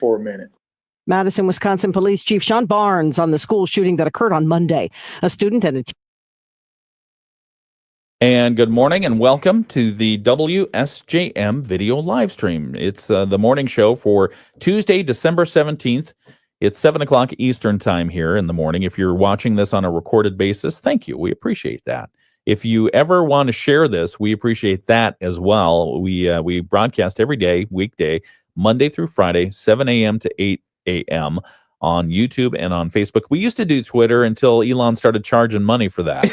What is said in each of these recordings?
for a minute. Madison, Wisconsin Police Chief Sean Barnes on the school shooting that occurred on Monday. A student and a And good morning and welcome to the WSJM video live stream. It's the morning show for Tuesday, December 17th. It's 7 o'clock Eastern time here in the morning. If you're watching this on a recorded basis, thank you. We appreciate that. If you ever want to share this, we appreciate that as well. We broadcast every day, weekday, Monday through Friday, 7 a.m. to 8 a.m. on YouTube and on Facebook. We used to do Twitter until Elon started charging money for that.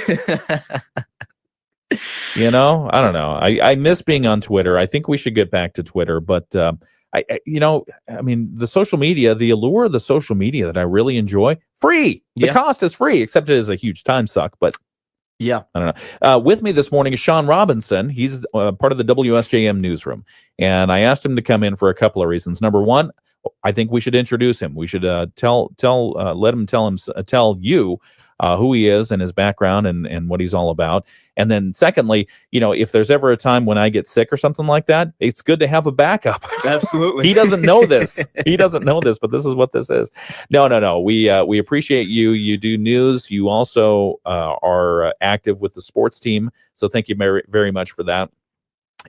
You know, I don't know. I miss being on Twitter. I think we should get back to Twitter. But, I mean, the social media, the allure of the social media that I really enjoy, free. The cost is free, except it is a huge time suck. But yeah, I don't know. With me this morning is Shawn Robinson. He's part of the WSJM newsroom. And I asked him to come in for a couple of reasons. Number one, I think we should introduce him. We should let him tell you who he is and his background and what he's all about. And then secondly, you know, if there's ever a time when I get sick or something like that, it's good to have a backup. Absolutely. He doesn't know this. He doesn't know this, but this is what this is. No. We appreciate you. You do news. You also are active with the sports team. So thank you very, very much for that.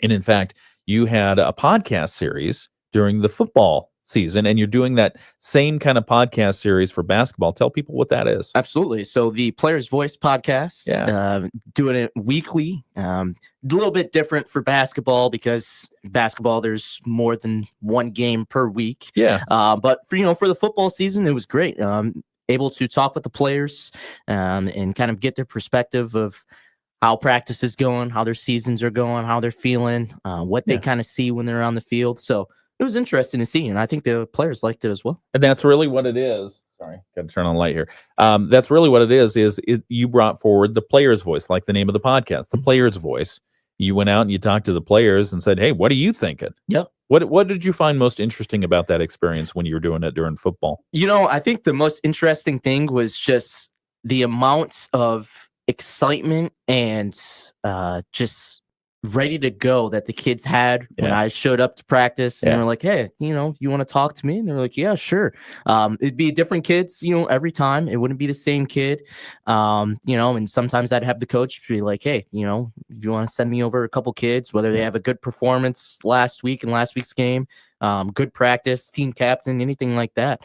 And in fact, you had a podcast series during the football season, and you're doing that same kind of podcast series for basketball. Tell people what that is. Absolutely. So the Players Voice podcast, doing it weekly, a little bit different for basketball because basketball, there's more than one game per week. Yeah. But for the football season, it was great. Able to talk with the players and kind of get their perspective of how practice is going, how their seasons are going, how they're feeling, what they kind of see when they're on the field. So it was interesting to see, and I think the players liked it as well. And that's really what it is. Sorry, got to turn on the light here. That's really what it is you brought forward the player's voice, like the name of the podcast, the player's voice. You went out and you talked to the players and said, hey, what are you thinking? Yeah. What did you find most interesting about that experience when you were doing it during football? I think the most interesting thing was just the amount of excitement and just ready to go that the kids had when I showed up to practice and they were like, hey, you want to talk to me? And they were like, yeah, sure. It'd be different kids, every time. It wouldn't be the same kid. And sometimes I'd have the coach be like, hey, if you want to send me over a couple kids, whether they have a good performance last week in last week's game, good practice, team captain, anything like that.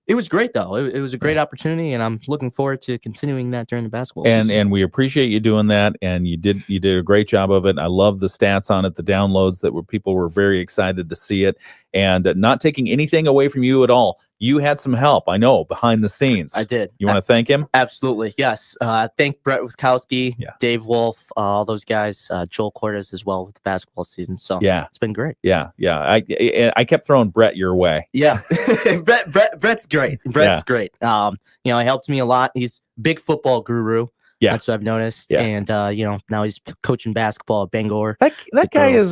It was great, though. It was a great opportunity, and I'm looking forward to continuing that during the basketball season. And we appreciate you doing that, and you did a great job of it. I love the stats on it, the downloads people were very excited to see it, and not taking anything away from you at all. You had some help, I know, behind the scenes. I did. You want to thank him? Absolutely, yes. Thank Brett Wiskowski, Dave Wolf, all those guys, Joel Cordes as well with the basketball season. So it's been great. Yeah. I kept throwing Brett your way. Yeah, Brett's great. Brett's great. He helped me a lot. He's a big football guru. Yeah, that's what I've noticed. Yeah. And now he's coaching basketball at Bangor. That guy is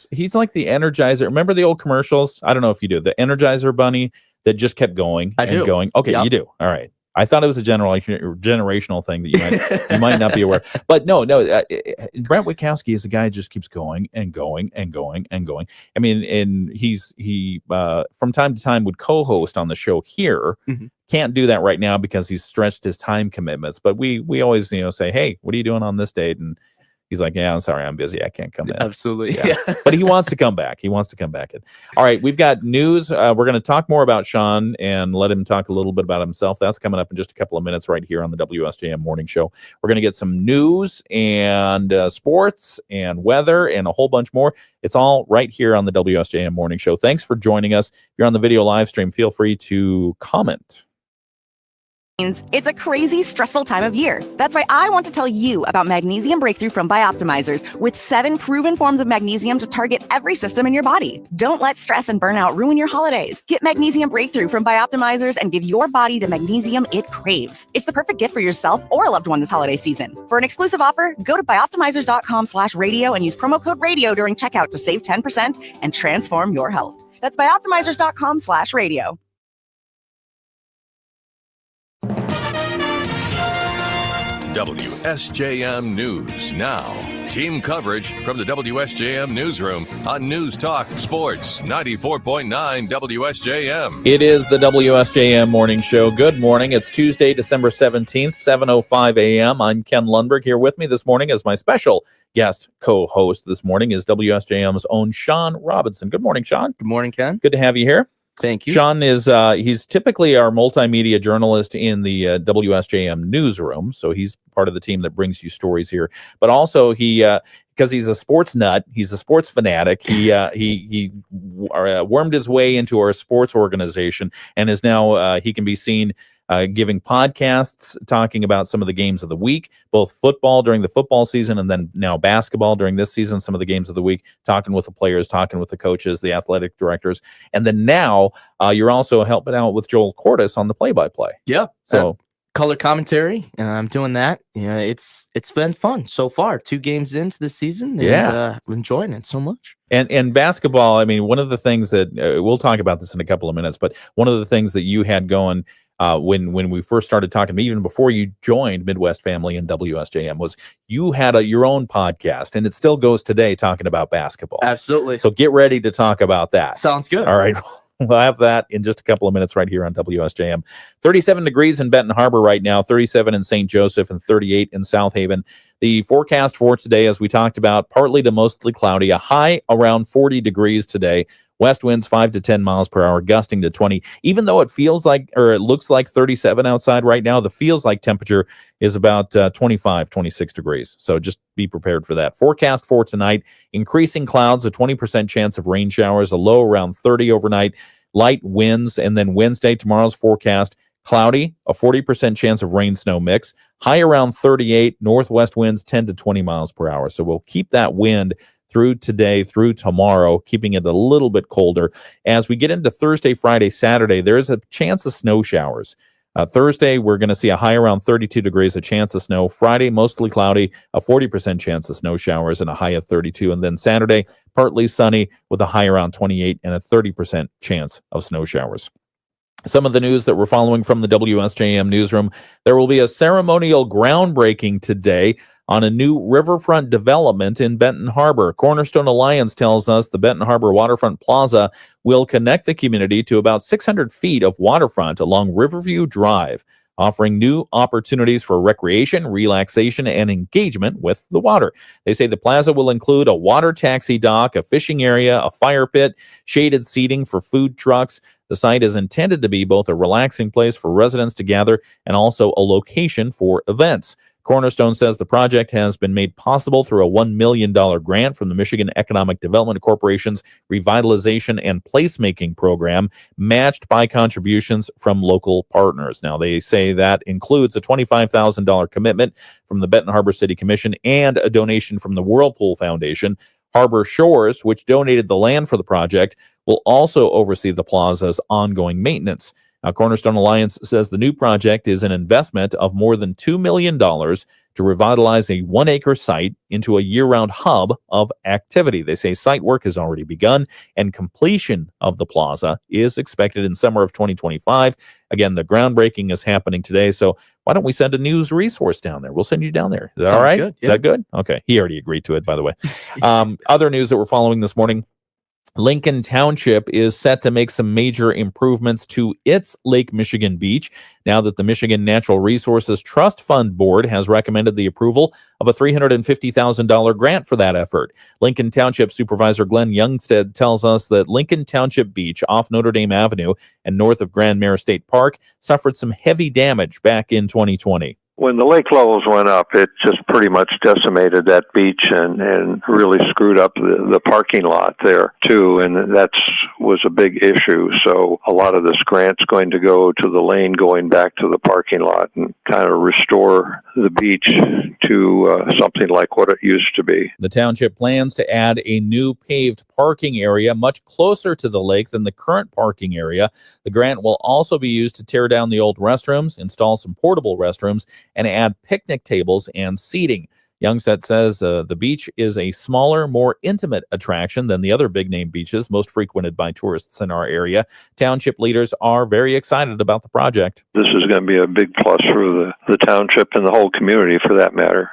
he's like the Energizer. Remember the old commercials? I don't know if you do. The Energizer bunny that just kept going and going. Okay, you do. All right. I thought it was a generational thing that you might not be aware. But no. Brent Witkowski is a guy who just keeps going and going and going and going. I mean, and he from time to time would co-host on the show here. Mm-hmm. Can't do that right now because he's stretched his time commitments. But we always say, hey, what are you doing on this date? And he's like, yeah, I'm sorry, I'm busy. I can't come in. Absolutely. Yeah. But he wants to come back. All right, we've got news. We're going to talk more about Shawn and let him talk a little bit about himself. That's coming up in just a couple of minutes right here on the WSJM Morning Show. We're going to get some news and sports and weather and a whole bunch more. It's all right here on the WSJM Morning Show. Thanks for joining us. If you're on the video live stream, feel free to comment. It's a crazy, stressful time of year. That's why I want to tell you about Magnesium Breakthrough from Bioptimizers, with 7 proven forms of magnesium to target every system in your body. Don't let stress and burnout ruin your holidays. Get Magnesium Breakthrough from Bioptimizers and give your body the magnesium it craves. It's the perfect gift for yourself or a loved one this holiday season. For an exclusive offer, go to bioptimizers.com/radio and use promo code radio during checkout to save 10% and transform your health. That's bioptimizers.com/radio. WSJM News Now. Team coverage from the WSJM Newsroom on News Talk Sports 94.9 WSJM. It is the WSJM Morning Show. Good morning. It's Tuesday, December 17th, 7:05 a.m. I'm Ken Lundberg. Here with me this morning as my special guest co-host this morning is WSJM's own Shawn Robinson. Good morning, Shawn. Good morning, Ken. Good to have you here. Thank you. Shawn is he's typically our multimedia journalist in the WSJM newsroom, so he's part of the team that brings you stories here. But also he because he's a sports nut, he's a sports fanatic. He wormed his way into our sports organization and is now he can be seen giving podcasts, talking about some of the games of the week, both football during the football season and then now basketball during this season, some of the games of the week, talking with the players, talking with the coaches, the athletic directors. And then now you're also helping out with Joel Cordes on the play-by-play. Yeah. So color commentary. I'm doing that. Yeah, it's been fun so far. 2 games into the season. And, enjoying it so much. And basketball, I mean, one of the things that we'll talk about this in a couple of minutes, but one of the things that you had going when we first started talking, even before you joined Midwest Family and WSJM, was you had your own podcast, and it still goes today talking about basketball. Absolutely. So get ready to talk about that. Sounds good. All right. We'll have that in just a couple of minutes right here on WSJM. 37 degrees in Benton Harbor right now, 37 in St. Joseph, and 38 in South Haven. The forecast for today, as we talked about, partly to mostly cloudy, a high around 40 degrees today. West winds 5 to 10 miles per hour, gusting to 20. Even though it feels like, or it looks like 37 outside right now, the feels like temperature is about 25, 26 degrees. So just be prepared for that. Forecast for tonight, increasing clouds, a 20% chance of rain showers, a low around 30 overnight, light winds. And then Wednesday, tomorrow's forecast, cloudy, a 40% chance of rain snow mix, high around 38, northwest winds 10 to 20 miles per hour. So we'll keep that wind through today, through tomorrow, keeping it a little bit colder. As we get into Thursday, Friday, Saturday, there is a chance of snow showers. Thursday, we're going to see a high around 32 degrees, a chance of snow. Friday, mostly cloudy, a 40% chance of snow showers and a high of 32. And then Saturday, partly sunny with a high around 28 and a 30% chance of snow showers. Some of the news that we're following from the WSJM newsroom, there will be a ceremonial groundbreaking today on a new riverfront development in Benton Harbor. Cornerstone Alliance tells us the Benton Harbor Waterfront Plaza will connect the community to about 600 feet of waterfront along Riverview Drive, offering new opportunities for recreation, relaxation, and engagement with the water. They say the plaza will include a water taxi dock, a fishing area, a fire pit, shaded seating for food trucks. The site is intended to be both a relaxing place for residents to gather and also a location for events. Cornerstone says the project has been made possible through a $1 million grant from the Michigan Economic Development Corporation's Revitalization and Placemaking Program, matched by contributions from local partners. Now, they say that includes a $25,000 commitment from the Benton Harbor City Commission and a donation from the Whirlpool Foundation. Harbor Shores, which donated the land for the project, will also oversee the plaza's ongoing maintenance. Now, Cornerstone Alliance says the new project is an investment of more than $2 million to revitalize a 1-acre site into a year-round hub of activity. They say site work has already begun and completion of the plaza is expected in summer of 2025. Again, the groundbreaking is happening today, so why don't we send a news resource down there? We'll send you down there. Is that all right? Good, yeah. Is that good? Okay. He already agreed to it, by the way. Other news that we're following this morning, Lincoln Township is set to make some major improvements to its Lake Michigan beach now that the Michigan Natural Resources Trust Fund Board has recommended the approval of a $350,000 grant for that effort. Lincoln Township Supervisor Glenn Youngstead tells us that Lincoln Township Beach off Notre Dame Avenue and north of Grand Mare State Park suffered some heavy damage back in 2020. When the lake levels went up, it just pretty much decimated that beach and really screwed up the parking lot there, too. And that was a big issue. So a lot of this grant's going to go to the lane going back to the parking lot and kind of restore the beach to something like what it used to be. The township plans to add a new paved parking area much closer to the lake than the current parking area. The grant will also be used to tear down the old restrooms, install some portable restrooms, and add picnic tables and seating. Youngstedt says the beach is a smaller, more intimate attraction than the other big-name beaches most frequented by tourists in our area. Township leaders are very excited about the project. This is going to be a big plus for the township and the whole community, for that matter.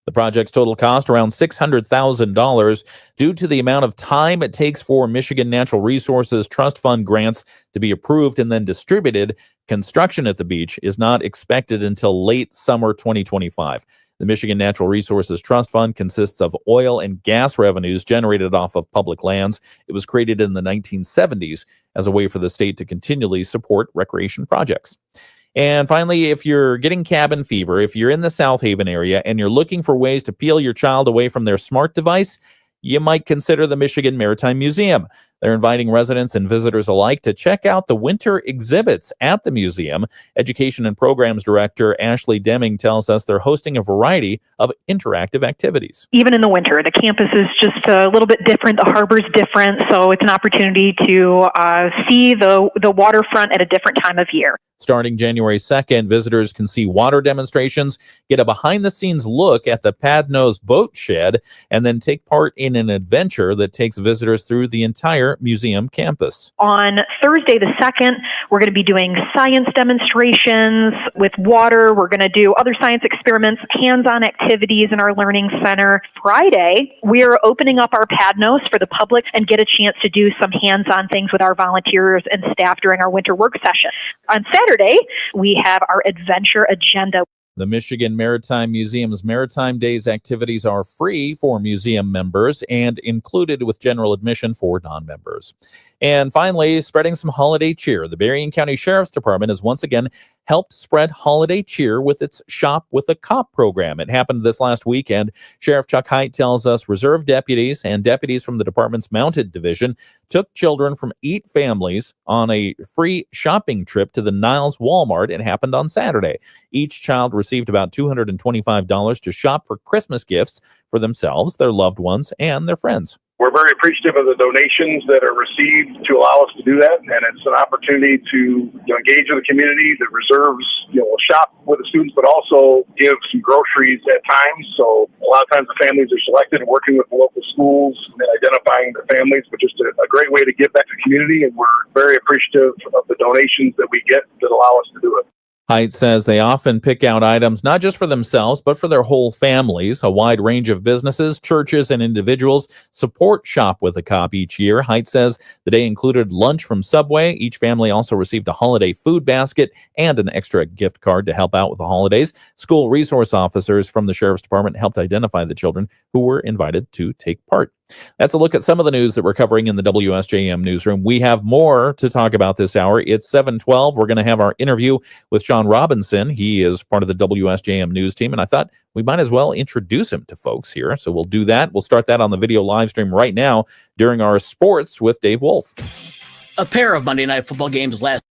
The project's total cost around $600,000 due to the amount of time it takes for Michigan Natural Resources Trust Fund grants to be approved and then distributed. Construction at the beach is not expected until late summer 2025. The Michigan Natural Resources Trust Fund consists of oil and gas revenues generated off of public lands. It was created in the 1970s as a way for the state to continually support recreation projects. And finally, if you're getting cabin fever, if you're in the South Haven area and you're looking for ways to peel your child away from their smart device, you might consider the Michigan Maritime Museum. They're inviting residents and visitors alike to check out the winter exhibits at the museum. Education and Programs Director Ashley Deming tells us they're hosting a variety of interactive activities. Even in the winter, the campus is just a little bit different. The harbor's different, so it's an opportunity to see the waterfront at a different time of year. Starting January 2nd, visitors can see water demonstrations, get a behind-the-scenes look at the Padnos boat shed, and then take part in an adventure that takes visitors through the entire museum campus. On Thursday the 2nd, we're going to be doing science demonstrations with water. We're going to do other science experiments, hands-on activities in our learning center. Friday, we are opening up our Padnos for the public and get a chance to do some hands-on things with our volunteers and staff during our winter work session. On Saturday, we have our adventure agenda. The Michigan Maritime Museum's Maritime Days activities are free for museum members and included with general admission for non-members. And finally, spreading some holiday cheer. The Berrien County Sheriff's Department has once again helped spread holiday cheer with its Shop with a Cop program. It happened this last weekend. Sheriff Chuck Haidt tells us reserve deputies and deputies from the department's mounted division took children from 8 families on a free shopping trip to the Niles Walmart. It happened on Saturday. Each child received about $225 to shop for Christmas gifts for themselves, their loved ones, and their friends. We're very appreciative of the donations that are received to allow us to do that, and it's an opportunity to engage with the community. The reserves will shop with the students, but also give some groceries at times. So a lot of times the families are selected, working with the local schools and identifying the families, but just a great way to give back to the community, and we're very appreciative of the donations that we get that allow us to do it. Haidt says they often pick out items not just for themselves, but for their whole families. A wide range of businesses, churches, and individuals support Shop with a Cop each year. Haidt says the day included lunch from Subway. Each family also received a holiday food basket and an extra gift card to help out with the holidays. School resource officers from the Sheriff's Department helped identify the children who were invited to take part. That's a look at some of the news that we're covering in the WSJM newsroom. We have more to talk about this hour. It's 7:12. We're going to have our interview with Shawn Robinson. He is part of the WSJM news team, and I thought we might as well introduce him to folks here. So we'll do that. We'll start that on the video live stream right now during our sports with Dave Wolf. A pair of Monday Night Football games last.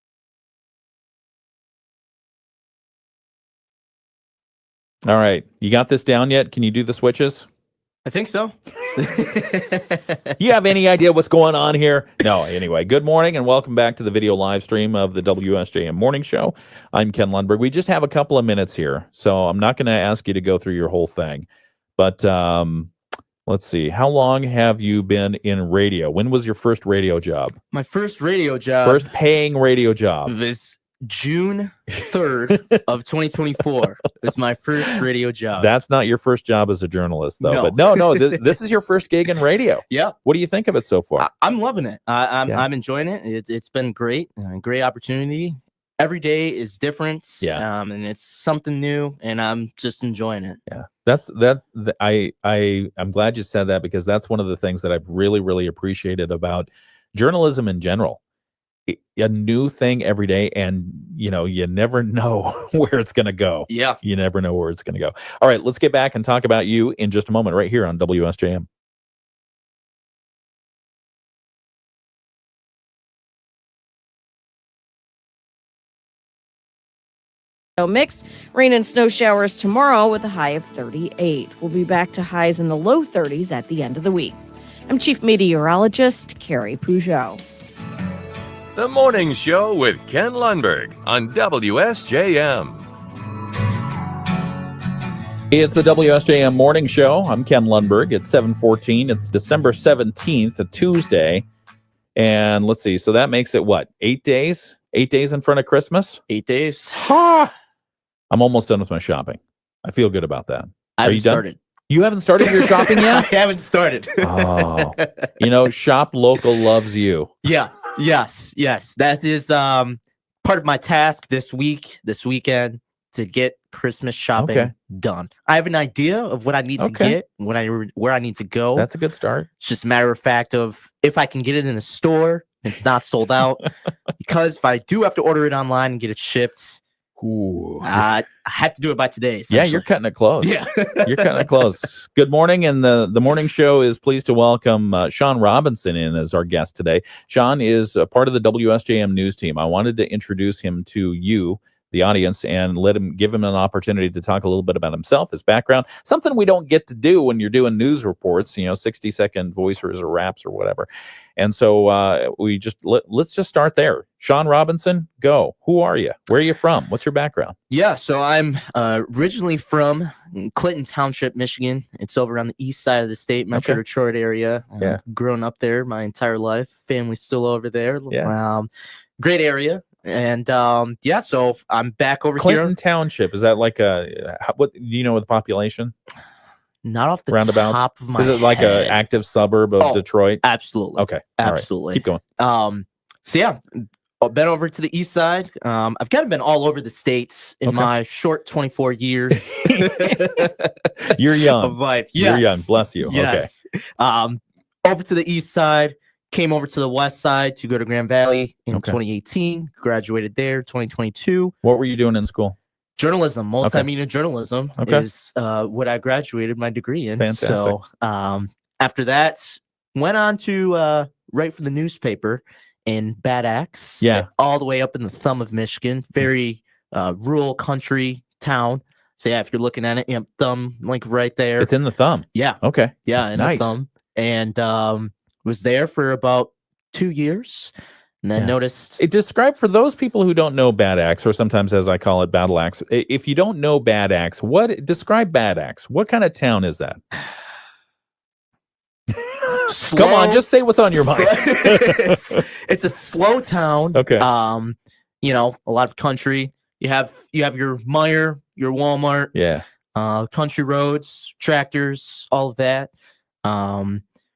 All right. You got this down yet? Can you do the switches? I think so. You have any idea what's going on here? No. Anyway, good morning and welcome back to the video live stream of the WSJM Morning Show. I'm Ken Lundberg. We just have a couple of minutes here, so I'm not going to ask you to go through your whole thing. But let's see. How long have you been in radio? When was your first radio job? My first radio job. First paying radio job. This June 3rd of 2024 is my first radio job. That's not your first job as a journalist, though. No. But no, this is your first gig in radio. Yeah. What do you think of it so far? I'm loving it. I'm enjoying it. It's been great. Great opportunity. Every day is different. Yeah. And it's something new, and I'm just enjoying it. Yeah. I'm glad you said that, because that's one of the things that I've really, really appreciated about journalism in general. A new thing every day, and you never know where it's going to go. Yeah. You never know where it's going to go. All right, let's get back and talk about you in just a moment right here on WSJM. Mixed rain and snow showers tomorrow with a high of 38. We'll be back to highs in the low 30s at the end of the week. I'm Chief Meteorologist Carrie Peugeot. The Morning Show with Ken Lundberg on WSJM. It's the WSJM Morning Show. I'm Ken Lundberg. It's 7:14. It's December 17th, a Tuesday. And let's see. So that makes it what? 8 days? 8 days in front of Christmas? 8 days. Ha! I'm almost done with my shopping. I feel good about that. I Are you haven't done? started. You haven't started your shopping I yet? haven't started. Oh, Shop Local loves you. Yeah. Yes. That is part of my task this weekend, to get Christmas shopping done. I have an idea of what I need to get, where I need to go. That's a good start. It's just a matter of fact of if I can get it in the store, it's not sold out. Because if I do have to order it online and get it shipped, I have to do it by today. Yeah, you're cutting it close. Yeah. You're cutting it close. Good morning, and the morning show is pleased to welcome Shawn Robinson in as our guest today. Shawn is a part of the WSJM news team. I wanted to introduce him to you, the audience, and give him an opportunity to talk a little bit about himself, his background, something we don't get to do when you're doing news reports, 60-second voiceovers or raps or whatever. And so let's just start there. Shawn Robinson, go. Who are you? Where are you from? What's your background? Yeah, so I'm originally from Clinton Township, Michigan. It's over on the east side of the state, Metro Detroit area. Grown up there my entire life. Family's still over there. Yeah. Great area. And so I'm back over Clinton here. Township, is that like what do you know with the population? Not off the Roundabouts? top of my Is it like head. an active suburb of Detroit? Absolutely. Okay. All right. Absolutely. Keep going. I've been over to the east side. I've kind of been all over the states in my short 24 years. You're young. Of life. You're young. Bless you. Yes. Okay. Over to the east side. Came over to the west side to go to Grand Valley in 2018. Graduated there 2022. What were you doing in school? Journalism, multimedia journalism is what I graduated my degree in. Fantastic. So after that, went on to write for the newspaper in Bad Axe. Yeah. All the way up in the thumb of Michigan. Very rural country town. So yeah, if you're looking at it, thumb like right there. It's in the thumb. Yeah. Okay. Yeah, in nice. the thumb. And was there for about 2 years, and then noticed. Describe for those people who don't know Bad Axe, or sometimes as I call it, Battle Axe. If you don't know Bad Axe, describe Bad Axe? What kind of town is that? Come on, just say what's on your mind. It's a slow town. Okay. A lot of country. You have your Meijer, your Walmart. Yeah. Country roads, tractors, all of that.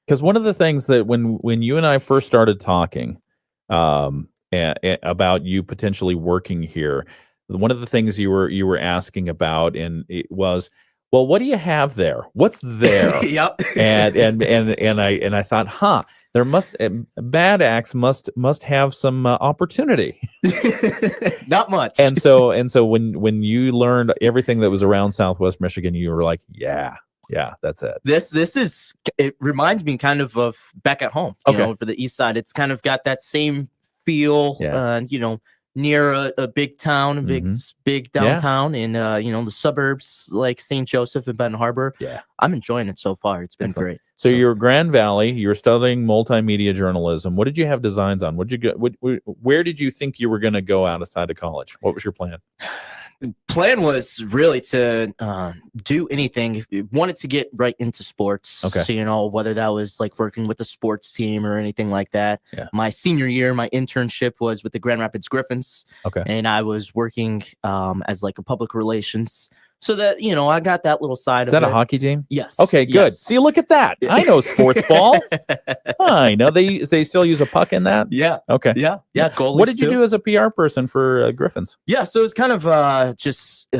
Because one of the things that when you and I first started talking about you potentially working here, one of the things you were asking about, and it was, well, what do you have there? What's there? Yep. and I thought, there Bad Axe must have some opportunity. Not much. And so when you learned everything that was around Southwest Michigan, you were like, yeah, that's it. It reminds me kind of back at home, for the east side. It's kind of got that same feel, near a big town, big downtown, and the suburbs like St. Joseph and Benton Harbor. Yeah, I'm enjoying it so far. It's been great. So you're Grand Valley. You're studying multimedia journalism. What did you have designs on? Where did you think you were going to go outside of college? What was your plan? The plan was really to do anything. Wanted to get right into sports. Okay. So, whether that was like working with a sports team or anything like that. Yeah. My senior year, my internship was with the Grand Rapids Griffins. Okay. And I was working as like a public relations. So that, I got that little side of it. Is that a hockey team? Yes. Okay, good. Yes. See, look at that. I know sports ball. I know they still use a puck in that. Yeah. Okay. Yeah. Goalies What did you too. do as a PR person for Griffins? Yeah, so it's kind of just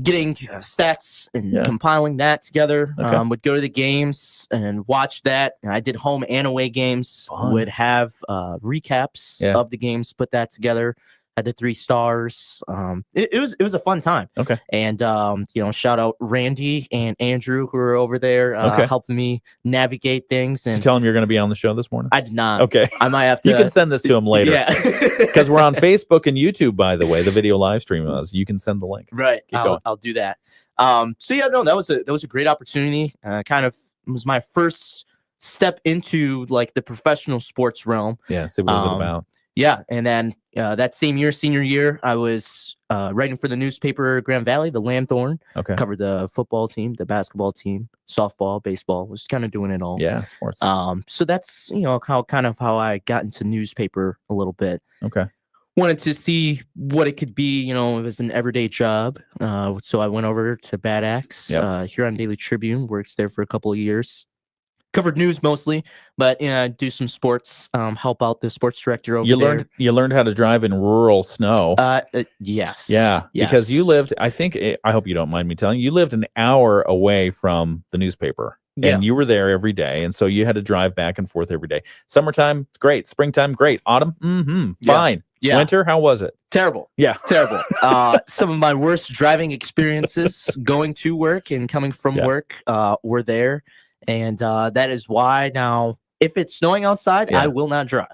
getting stats and compiling that together. Okay. Would go to the games and watch that. And I did home and away games. Fun. Would have recaps of the games, put that together. Had the 3 stars. It was a fun time. Okay. And shout out Randy and Andrew who were over there helping me navigate things. And Did you tell them you're going to be on the show this morning? I did not. Okay. I might have to. You can send this to them later. Yeah. Because we're on Facebook and YouTube, by the way. The video live stream is. You can send the link. Right. Keep going. I'll do that. That was a great opportunity. Kind of was my first step into like the professional sports realm. Yeah. See what was it about? Yeah, and then that same year, senior year, I was writing for the newspaper Grand Valley, the Lanthorn. Okay. Covered the football team, the basketball team, softball, baseball. Was kind of doing it all. Yeah, sports. So that's how I got into newspaper a little bit. Okay. Wanted to see what it could be, it was an everyday job. So I went over to Bad Axe, Huron Daily Tribune, worked there for a couple of years. Covered news mostly, but do some sports, help out the sports director over there. You learned how to drive in rural snow. Yes. Yeah, yes. because you lived, I hope you don't mind me telling you lived an hour away from the newspaper. And you were there every day, and so you had to drive back and forth every day. Summertime, great. Springtime, great. Autumn, fine. Yeah. Winter, how was it? Terrible. Yeah. Terrible. Some of my worst driving experiences going to work and coming from work were there. And that is why now, if it's snowing outside, I will not drive.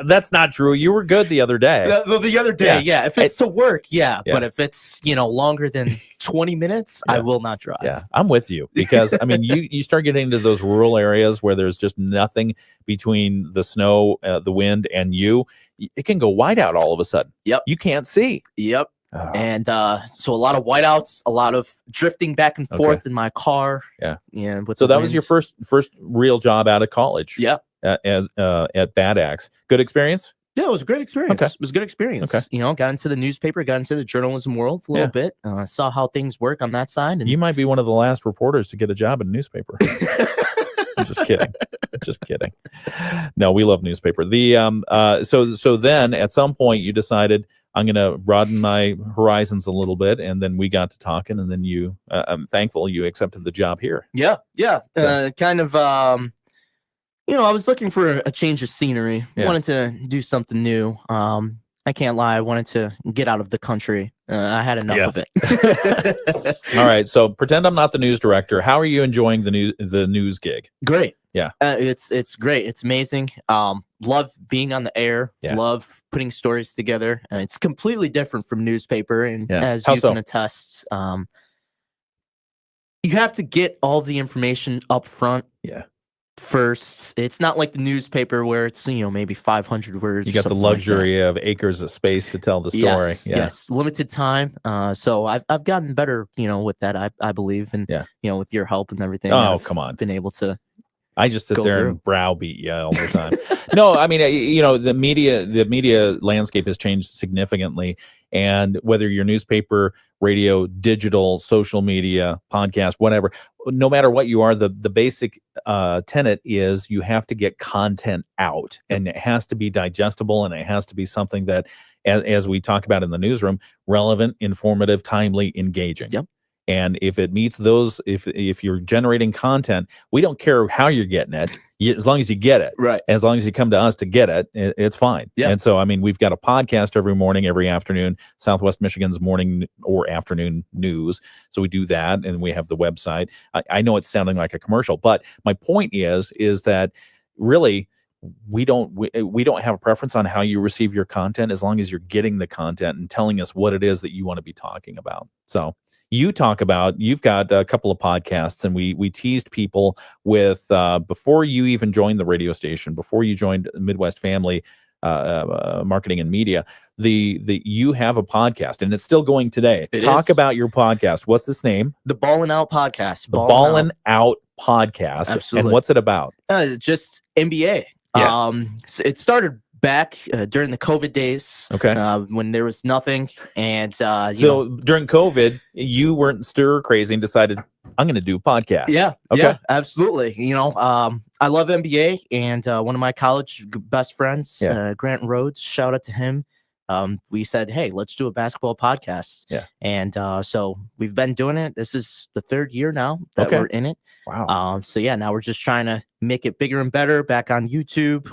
That's not true. You were good the other day. The other day, If it's to work, but if it's longer than 20 minutes, I will not drive. Yeah, I'm with you because I mean, you start getting into those rural areas where there's just nothing between the snow, the wind, and you. It can go whiteout all of a sudden. Yep, you can't see. Yep. And so a lot of whiteouts, a lot of drifting back and forth in my car. Yeah. So that was your first real job out of college. Yeah. At Bad Axe. Good experience? Yeah, it was a great experience. Okay. It was a good experience. Okay. Got into the newspaper, got into the journalism world a little bit. Saw how things work on that side. And you might be one of the last reporters to get a job in a newspaper. I'm just kidding. Just kidding. No, we love newspaper. So then at some point you decided I'm going to broaden my horizons a little bit, and then we got to talking, and then I'm thankful you accepted the job here. Yeah. So. I was looking for a change of scenery. Wanted to do something new. I can't lie. I wanted to get out of the country. I had enough of it. All right. So pretend I'm not the news director. How are you enjoying the news gig? Great. Yeah. It's great. It's amazing. Love being on the air. Yeah. Love putting stories together. It's completely different from newspaper. And as How you so? can attest, you have to get all the information up front. Yeah. First, it's not like the newspaper where it's maybe 500 words. You got the luxury of acres of space to tell the story. Yes, limited time. So I've gotten better, with that. I believe, and with your help and everything. Oh, come on, been able to. I just sit there and browbeat you all the time. No, I mean, the media landscape has changed significantly, and whether you're newspaper, radio, digital, social media, podcast, whatever, no matter what you are, the basic tenet is you have to get content out, and it has to be digestible, and it has to be something that, as we talk about in the newsroom, relevant, informative, timely, engaging. Yep. And if it meets those, if you're generating content, we don't care how you're getting it, as long as you get it. Right. As long as you come to us to get it, it's fine. Yeah. And so, I mean, we've got a podcast every morning, every afternoon, Southwest Michigan's morning or afternoon news. So we do that, and we have the website. I know it's sounding like a commercial, but my point is that really we don't have a preference on how you receive your content, as long as you're getting the content and telling us what it is that you want to be talking about. So you've got a couple of podcasts, and we teased people with before you even joined the radio station, before you joined Midwest Family Marketing and Media, you have a podcast, and it's still going today. Talk about your podcast. What's this name? The Ballin' Out Podcast. The Ballin' Out Podcast. Absolutely. And what's it about? Just NBA. Yeah. It started back during the COVID days. Okay. When there was nothing, and during COVID, you weren't stir crazy and decided, I'm going to do a podcast. Yeah. Okay. Yeah, absolutely. I love NBA, and one of my college best friends, Grant Rhodes, shout out to him. We said, hey, let's do a basketball podcast. Yeah. And so we've been doing it. This is the third year now that we're in it. Wow. Now we're just trying to make it bigger and better back on YouTube,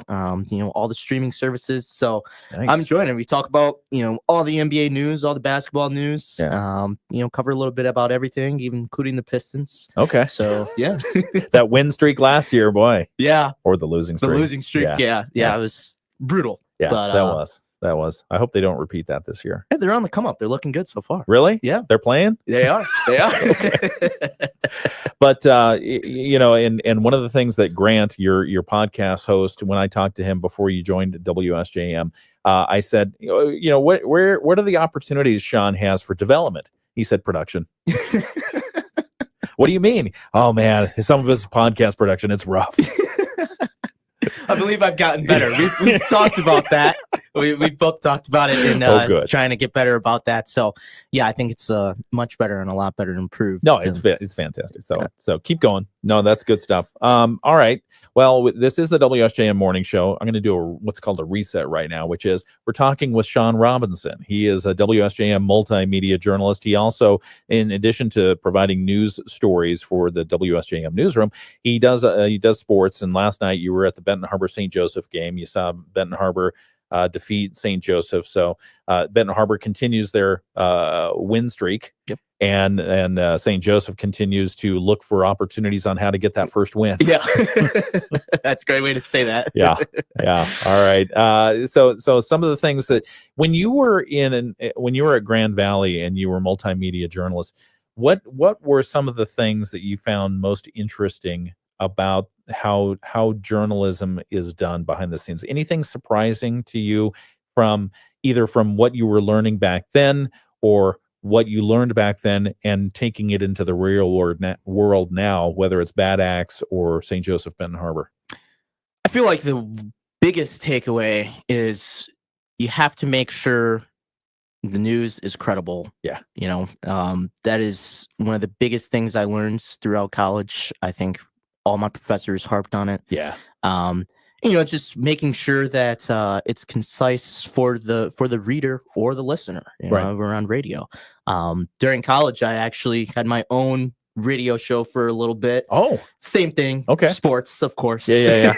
all the streaming services. So nice. I'm enjoying it. We talk about, all the NBA news, all the basketball news, cover a little bit about everything, even including the Pistons. Okay. So, yeah. That win streak last year, boy. Yeah. Or the losing streak. The losing streak. Yeah. It was brutal. Yeah, but, that was. I hope they don't repeat that this year. Yeah, they're on the come up. They're looking good so far. Really? Yeah. They're playing? They are. But, and one of the things that Grant, your podcast host, when I talked to him before you joined WSJM, I said, what are the opportunities Shawn has for development? He said production. What do you mean? Oh man, some of his podcast production, it's rough. I believe I've gotten better. We've talked about that. We both talked about it in trying to get better about that. So yeah, I think it's much better and a lot better improved. No, it's fantastic. So keep going. No, that's good stuff. All right. Well, this is the WSJM morning show. I'm going to do what's called a reset right now, which is we're talking with Shawn Robinson. He is a WSJM multimedia journalist. He also, in addition to providing news stories for the WSJM newsroom, he does sports. And last night you were at the Benton Harbor St. Joseph game. You saw Benton Harbor defeat St. Joseph. So Benton Harbor continues their win streak. Yep. And St. Joseph continues to look for opportunities on how to get that first win. Yeah. That's a great way to say that. Yeah. All right. So some of the things that when you were at Grand Valley and you were a multimedia journalist, what were some of the things that you found most interesting about how journalism is done behind the scenes? Anything surprising to you from what you were learning back then or what you learned back then and taking it into the real world now, whether it's Bad Axe or St. Joseph Benton Harbor? I feel like the biggest takeaway is you have to make sure the news is credible. Yeah. That is one of the biggest things I learned throughout college. I think all my professors harped on it. Yeah. Just making sure that it's concise for the reader or the listener. Right. We're on radio. During college, I actually had my own radio show for a little bit. Oh, same thing. Okay. Sports, of course. Yeah.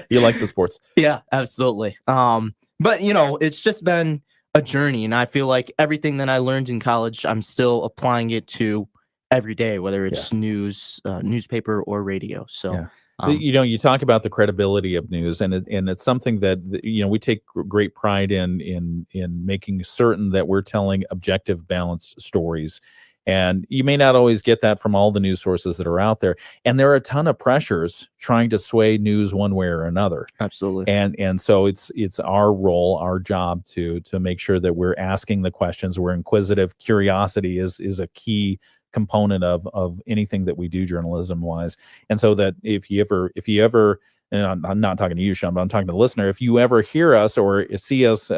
You like the sports? Yeah, absolutely. But it's just been a journey, and I feel like everything that I learned in college, I'm still applying it to every day, whether it's news, newspaper, or radio. So. Yeah. You talk about the credibility of news, and it's something that we take great pride in making certain that we're telling objective, balanced stories. And you may not always get that from all the news sources that are out there. And there are a ton of pressures trying to sway news one way or another. Absolutely. And so it's our role, our job to make sure that we're asking the questions. We're inquisitive. Curiosity is a key component of anything that we do journalism wise. And so that if you ever, and I'm not talking to you, Shawn, but I'm talking to the listener, if you ever hear us or see us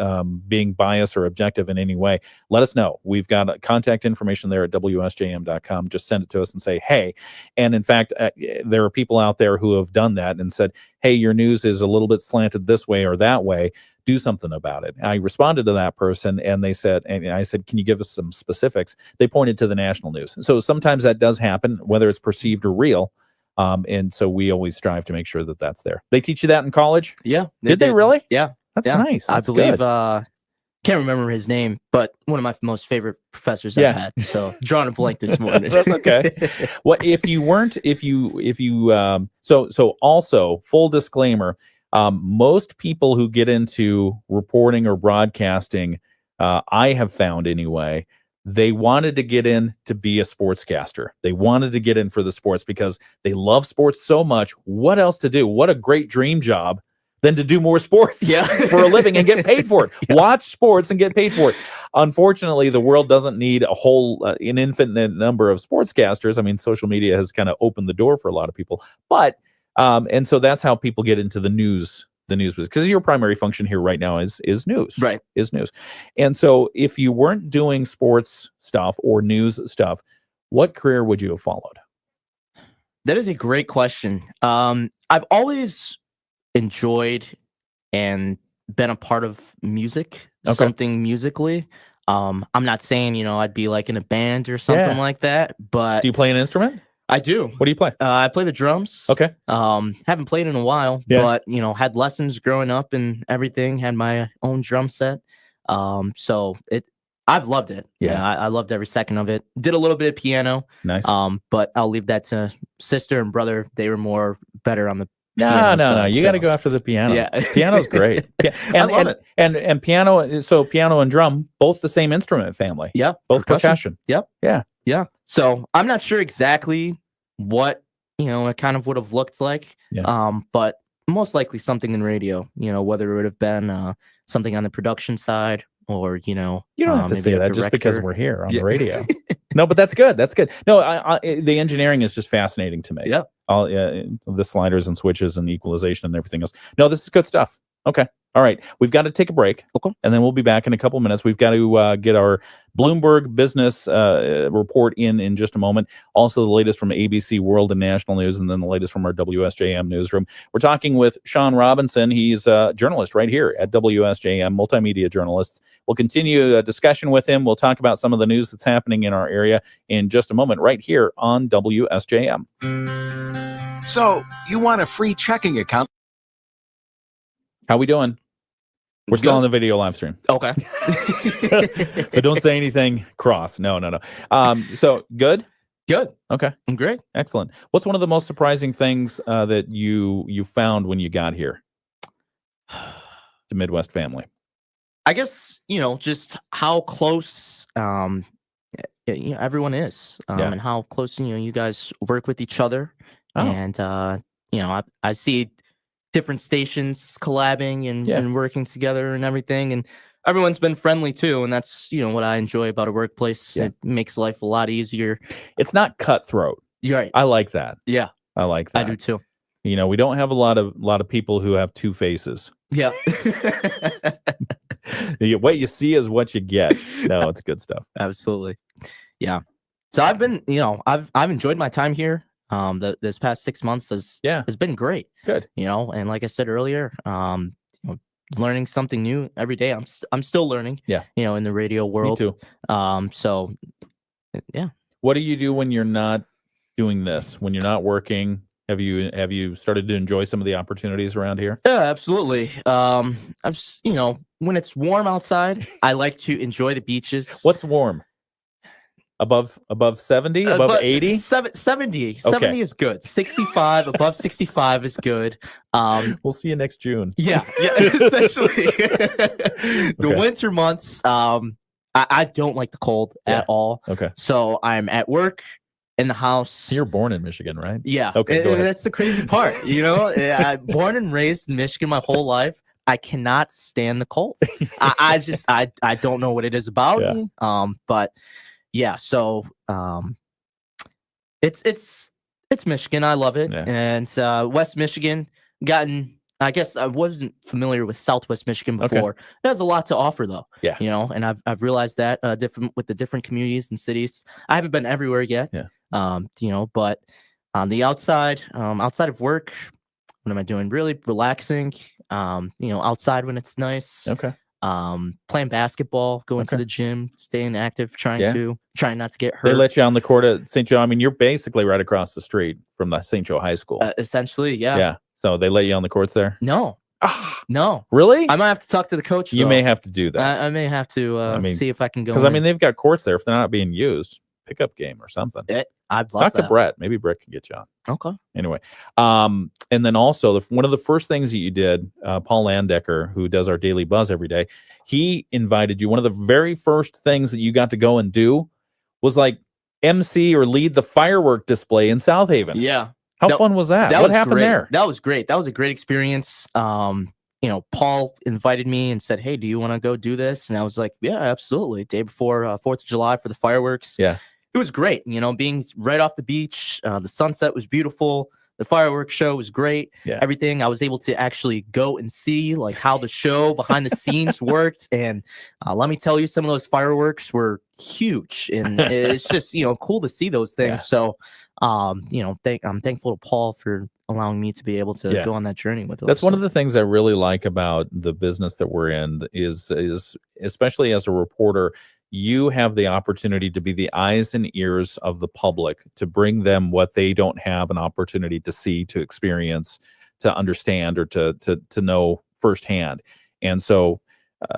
being biased or objective in any way, let us know. We've got contact information there at WSJM.com. Just send it to us and say, hey. And in fact, there are people out there who have done that and said, hey, your news is a little bit slanted this way or that way. Do something about it. I responded to that person and I said, can you give us some specifics? They pointed to the national news. So sometimes that does happen, whether it's perceived or real. And so we always strive to make sure that that's there. They teach you that in college? Yeah. Did they really? Yeah. That's nice. That's I believe, good. Can't remember his name, but one of my most favorite professors I've had. So drawing a blank this morning. That's okay. Well, so also full disclaimer, most people who get into reporting or broadcasting, I have found anyway, they wanted to get in to be a sportscaster. They wanted to get in for the sports because they love sports so much. What else to do? What a great dream job than to do more sports for a living and get paid for it. Watch sports and get paid for it. Unfortunately, the world doesn't need an infinite number of sportscasters. I mean, social media has kind of opened the door for a lot of people, but and so that's how people get into the news business, because your primary function here right now is news. Right. Is news. And so if you weren't doing sports stuff or news stuff, what career would you have followed? That is a great question. I've always enjoyed and been a part of music, something musically. I'm not saying, I'd be like in a band or something like that, but... Do you play an instrument? I do. What do you play? I play the drums. Okay. Haven't played in a while, but had lessons growing up and everything. Had my own drum set. So I've loved it. Yeah, I loved every second of it. Did a little bit of piano. Nice. But I'll leave that to sister and brother. They were better on the. No. You got to go after the piano. Yeah, piano's great. I love it. And piano. So piano and drum, both the same instrument family. Yeah, both percussion. Yep. Yeah. So I'm not sure exactly what it kind of would have looked like. Yeah. But most likely something in radio, whether it would have been something on the production side or, You don't have to maybe say a that just because director. we're here on Yeah. the radio. No, but that's good. That's good. No, the engineering is just fascinating to me. Yeah. All the sliders and switches and equalization and everything else. No, this is good stuff. Okay. All right. We've got to take a break. Okay. And then we'll be back in a couple minutes. We've got to get our Bloomberg business report in just a moment. Also, the latest from ABC World and National News, and then the latest from our WSJM newsroom. We're talking with Shawn Robinson. He's a journalist right here at WSJM, multimedia journalist. We'll continue a discussion with him. We'll talk about some of the news that's happening in our area in just a moment right here on WSJM. So, you want a free checking account? How we doing? We're still on the video live stream. Okay. So don't say anything cross. No. So good? Good. Okay. I'm great. Excellent. What's one of the most surprising things that you found when you got here to Midwest Family? I guess, just how close everyone is and how close, you guys work with each other. Oh. And, I see different stations collabing and working together and everything. And everyone's been friendly too. And that's, what I enjoy about a workplace. Yeah. It makes life a lot easier. It's not cutthroat. You're right. I like that. Yeah. I like that. I do too. We don't have a lot of people who have two faces. Yeah. What you see is what you get. No, it's good stuff. Absolutely. Yeah. So I've been, I've enjoyed my time here. This past 6 months has been great. Good. And like I said earlier, learning something new every day. I'm still learning. Yeah. In the radio world. Me too. So yeah. What do you do when you're not doing this? When you're not working? Have you started to enjoy some of the opportunities around here? Yeah, absolutely. When it's warm outside, I like to enjoy the beaches. What's warm? Above 70? Above 80? 70. 70 is good. 65, above 65 is good. We'll see you next June. Yeah, essentially. The winter months, I don't like the cold at all. Okay. So I'm at work, in the house. You're born in Michigan, right? Yeah. Okay, go ahead. That's the crazy part. I'm born and raised in Michigan my whole life. I cannot stand the cold. I don't know what it is about me. But yeah, so it's Michigan. I love it. Yeah. And West Michigan, I guess I wasn't familiar with Southwest Michigan before. Okay. It has a lot to offer though. Yeah. And I've realized that different with the different communities and cities. I haven't been everywhere yet. Yeah. But on the outside of work, what am I doing? Really relaxing. Outside when it's nice. Okay. Playing basketball, going to the gym, staying active, trying not to get hurt. They let you on the court at St. Joe. I mean, you're basically right across the street from the St. Joe High School. Essentially, yeah. Yeah. So they let you on the courts there? No. No. Really? I might have to talk to the coach. You may have to do that. I may have to see if I can go. Because they've got courts there. If they're not being used, pickup game or something. I'd love Talk that. to Brett. Maybe Brett can get you on. Okay. Anyway, and then also one of the first things that you did, Paul Landecker, who does our Daily Buzz every day, he invited you. One of the very first things that you got to go and do was like MC or lead the firework display in South Haven. Yeah. How fun was that? What happened great. there? That was great. That was a great experience. Paul invited me and said, "Hey, do you want to go do this?" And I was like, "Yeah, absolutely." Day before 4th of July for the fireworks. Yeah. It was great, being right off the beach. The sunset was beautiful. The fireworks show was great. Yeah. Everything. I was able to actually go and see like how the show behind the scenes worked. And let me tell you, some of those fireworks were huge, and it's just cool to see those things. Yeah. So, I'm thankful to Paul for allowing me to be able to go on that journey with us. That's one of the things I really like about the business that we're in is especially as a reporter, you have the opportunity to be the eyes and ears of the public, to bring them what they don't have an opportunity to see, to experience, to understand, or to know firsthand. And so,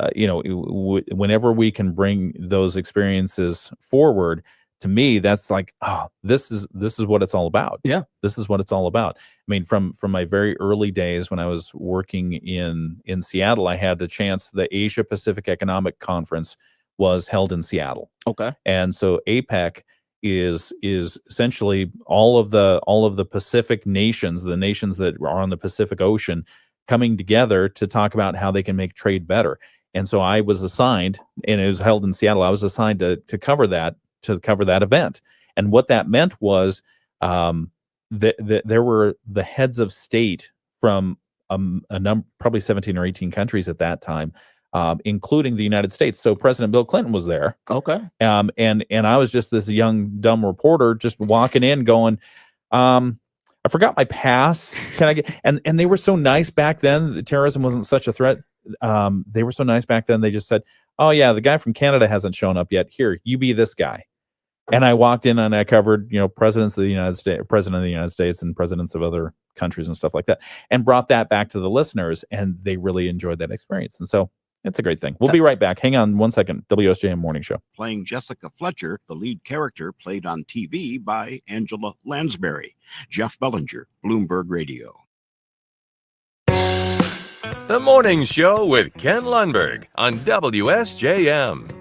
whenever we can bring those experiences forward, to me, that's like, oh, this is what it's all about. Yeah. This is what it's all about. I mean, from my very early days when I was working in Seattle, I had the chance, the Asia Pacific Economic Conference was held in Seattle. Okay. And so APEC is essentially all of the Pacific nations, the nations that are on the Pacific Ocean, coming together to talk about how they can make trade better. And so I was assigned, and it was held in Seattle. I was assigned to cover that event. And what that meant was there were the heads of state from probably 17 or 18 countries at that time, including the United States. So President Bill Clinton was there. Okay. And I was just this young, dumb reporter just walking in going, I forgot my pass. Can I get, and they were so nice back then. The terrorism wasn't such a threat. They were so nice back then. They just said, oh yeah, the guy from Canada hasn't shown up yet. Here, you be this guy. And I walked in and I covered, presidents of the United States, president of the United States and presidents of other countries and stuff like that, and brought that back to the listeners, and they really enjoyed that experience. And so it's a great thing. We'll be right back. Hang on one second. WSJM Morning Show. Playing Jessica Fletcher, the lead character played on TV by Angela Lansbury. Jeff Bellinger, Bloomberg Radio. The Morning Show with Ken Lundberg on WSJM.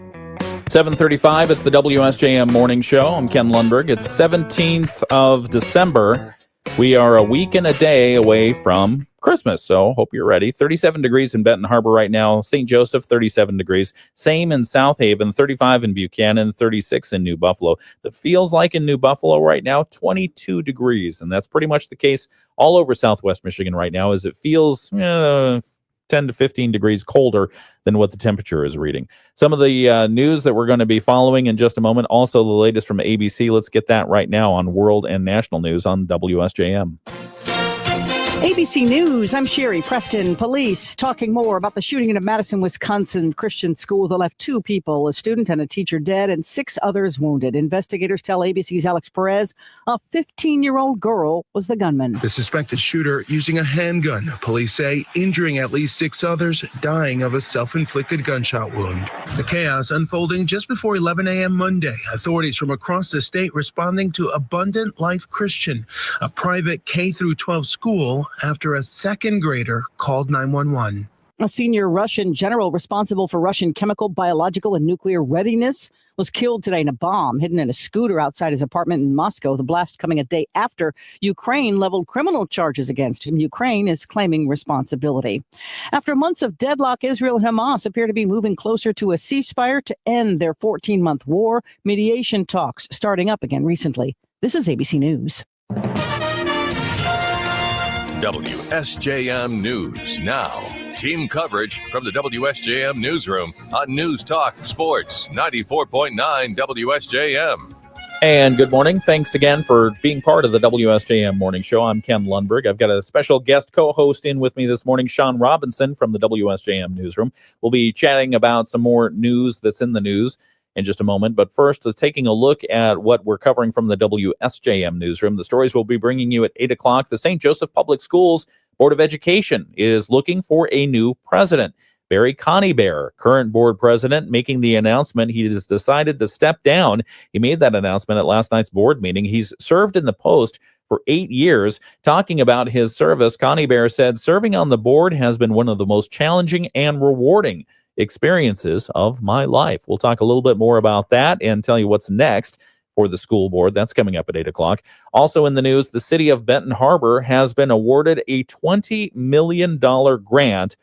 7:35, it's the WSJM Morning Show. I'm Ken Lundberg. It's 17th of December. We are a week and a day away from Christmas, so hope you're ready. 37 degrees in Benton Harbor right now. St. Joseph, 37 degrees. Same in South Haven, 35 in Buchanan, 36 in New Buffalo. The feels like in New Buffalo right now, 22 degrees, and that's pretty much the case all over Southwest Michigan right now, as it feels 10 to 15 degrees colder than what the temperature is reading. Some of the news that we're going to be following in just a moment. Also, the latest from ABC. Let's get that right now on world and national news on WSJM. ABC News, I'm Sherry Preston. Police talking more about the shooting in a Madison, Wisconsin Christian school that left 2 people, a student and a teacher, dead and 6 others wounded. Investigators tell ABC's Alex Perez a 15-year-old girl was the gunman. The suspected shooter using a handgun, police say, injuring at least 6 others, dying of a self-inflicted gunshot wound. The chaos unfolding just before 11 a.m. Monday. Authorities from across the state responding to Abundant Life Christian, a private K-12 school, after a second grader called 911. A senior Russian general responsible for Russian chemical, biological, and nuclear readiness was killed today in a bomb hidden in a scooter outside his apartment in Moscow. The blast coming a day after Ukraine leveled criminal charges against him. Ukraine is claiming responsibility. After months of deadlock, Israel and Hamas appear to be moving closer to a ceasefire to end their 14-month war. Mediation talks starting up again recently. This is ABC News. WSJM News Now. Team coverage from the WSJM Newsroom on News Talk Sports 94.9 WSJM. And good morning. Thanks again for being part of the WSJM Morning Show. I'm Ken Lundberg. I've got a special guest co-host in with me this morning, Shawn Robinson from the WSJM Newsroom. We'll be chatting about some more news that's in the news in just a moment. But first, is taking a look at what we're covering from the WSJM Newsroom. The stories we'll be bringing you at 8 o'clock. The St. Joseph Public Schools Board of Education is looking for a new president. Barry Conybeare, current board president, making the announcement he has decided to step down. He made that announcement at last night's board meeting. He's served in the post for 8 years. Talking about his service, Conybeare said, serving on the board has been one of the most challenging and rewarding experiences of my life. We'll talk a little bit more about that and tell you what's next for the school board. That's coming up at 8 o'clock. Also in the news, the city of Benton Harbor has been awarded a $20 million grant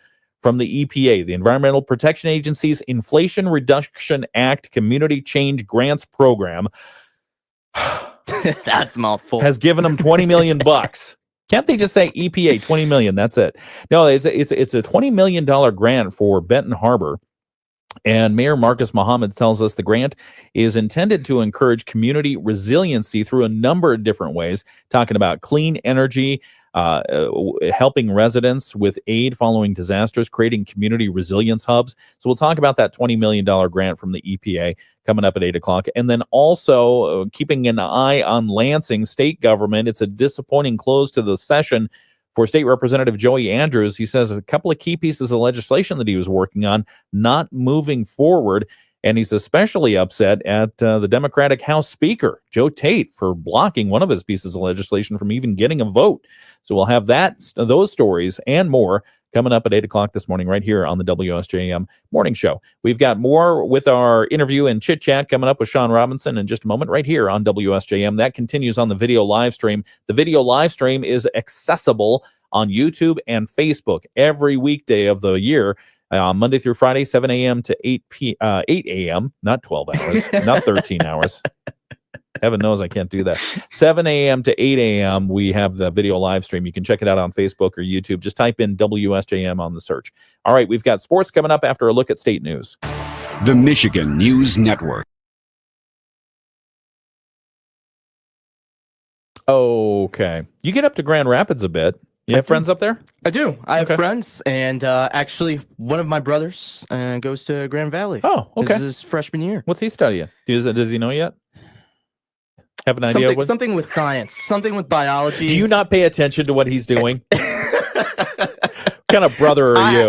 from the EPA, the Environmental Protection Agency's Inflation Reduction Act Community Change Grants Program. That's a mouthful. Has given them $20 million bucks. Can't they just say EPA, 20 million? That's it. No, it's a $20 million grant for Benton Harbor. And Mayor Marcus Muhammad tells us the grant is intended to encourage community resiliency through a number of different ways, talking about clean energy, helping residents with aid following disasters, creating community resilience hubs. So we'll talk about that $20 million grant from the EPA coming up at 8 o'clock. And then also keeping an eye on Lansing state government. It's a disappointing close to the session for State Representative Joey Andrews. He says a couple of key pieces of legislation that he was working on not moving forward. And he's especially upset at the Democratic House Speaker, Joe Tate, for blocking one of his pieces of legislation from even getting a vote. So we'll have those stories and more coming up at 8 o'clock this morning right here on the WSJM Morning Show. We've got more with our interview and chit-chat coming up with Shawn Robinson in just a moment right here on WSJM. That continues on the video live stream. The video live stream is accessible on YouTube and Facebook every weekday of the year, Monday through Friday, 7 a.m. to 8 a.m., not 12 hours, not 13 hours. Heaven knows I can't do that. 7 a.m. to 8 a.m. we have the video live stream. You can check it out on Facebook or YouTube. Just type in WSJM on the search. All right, we've got sports coming up after a look at state news. The Michigan News Network. Okay. You get up to Grand Rapids a bit. You have friends up there? I do. I have friends, and actually, one of my brothers goes to Grand Valley. Oh, okay. This is his freshman year. What's he studying? Does he know yet? Have an idea? Something with science, something with biology. Do you not pay attention to what he's doing? What kind of brother are you?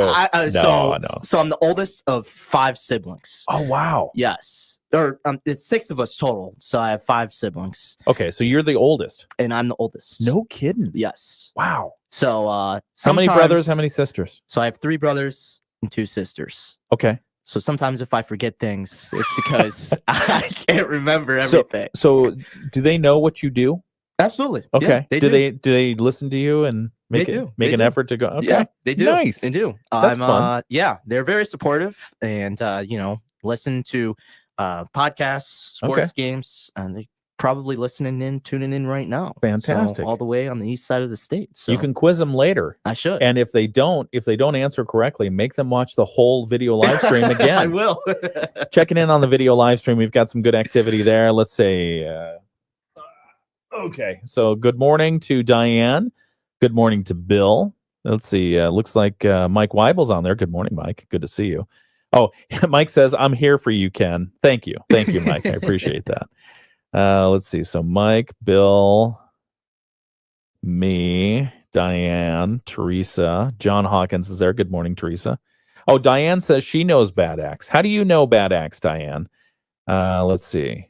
No. So I'm the oldest of 5 siblings. Oh, wow. Yes. Or it's 6 of us total, so I have 5 siblings. Okay, so you're the oldest. And I'm the oldest. No kidding. Yes. Wow. So how many brothers, how many sisters? So I have 3 brothers and 2 sisters. Okay. So sometimes if I forget things, it's because I can't remember everything. So do they know what you do? Absolutely. Okay. Yeah, do they listen to you and make an effort to go? Okay. Yeah, they do. Nice. They do. That's fun. Yeah, they're very supportive and listen to podcasts, sports games, and they probably tuning in right now. Fantastic. So, all the way on the east side of the state. So you can quiz them later. I should. And if they don't answer correctly, make them watch the whole video live stream again. I will. Checking in on the video live stream, we've got some good activity there. Let's say, okay. So good morning to Diane. Good morning to Bill. Let's see. Looks like Mike Weibel's on there. Good morning, Mike. Good to see you. Oh, Mike says, I'm here for you, Ken. Thank you. Thank you, Mike. I appreciate that. Let's see. So Mike, Bill, me, Diane, Teresa, John Hawkins is there. Good morning, Teresa. Oh, Diane says she knows Bad Axe. How do you know Bad Axe, Diane? Let's see.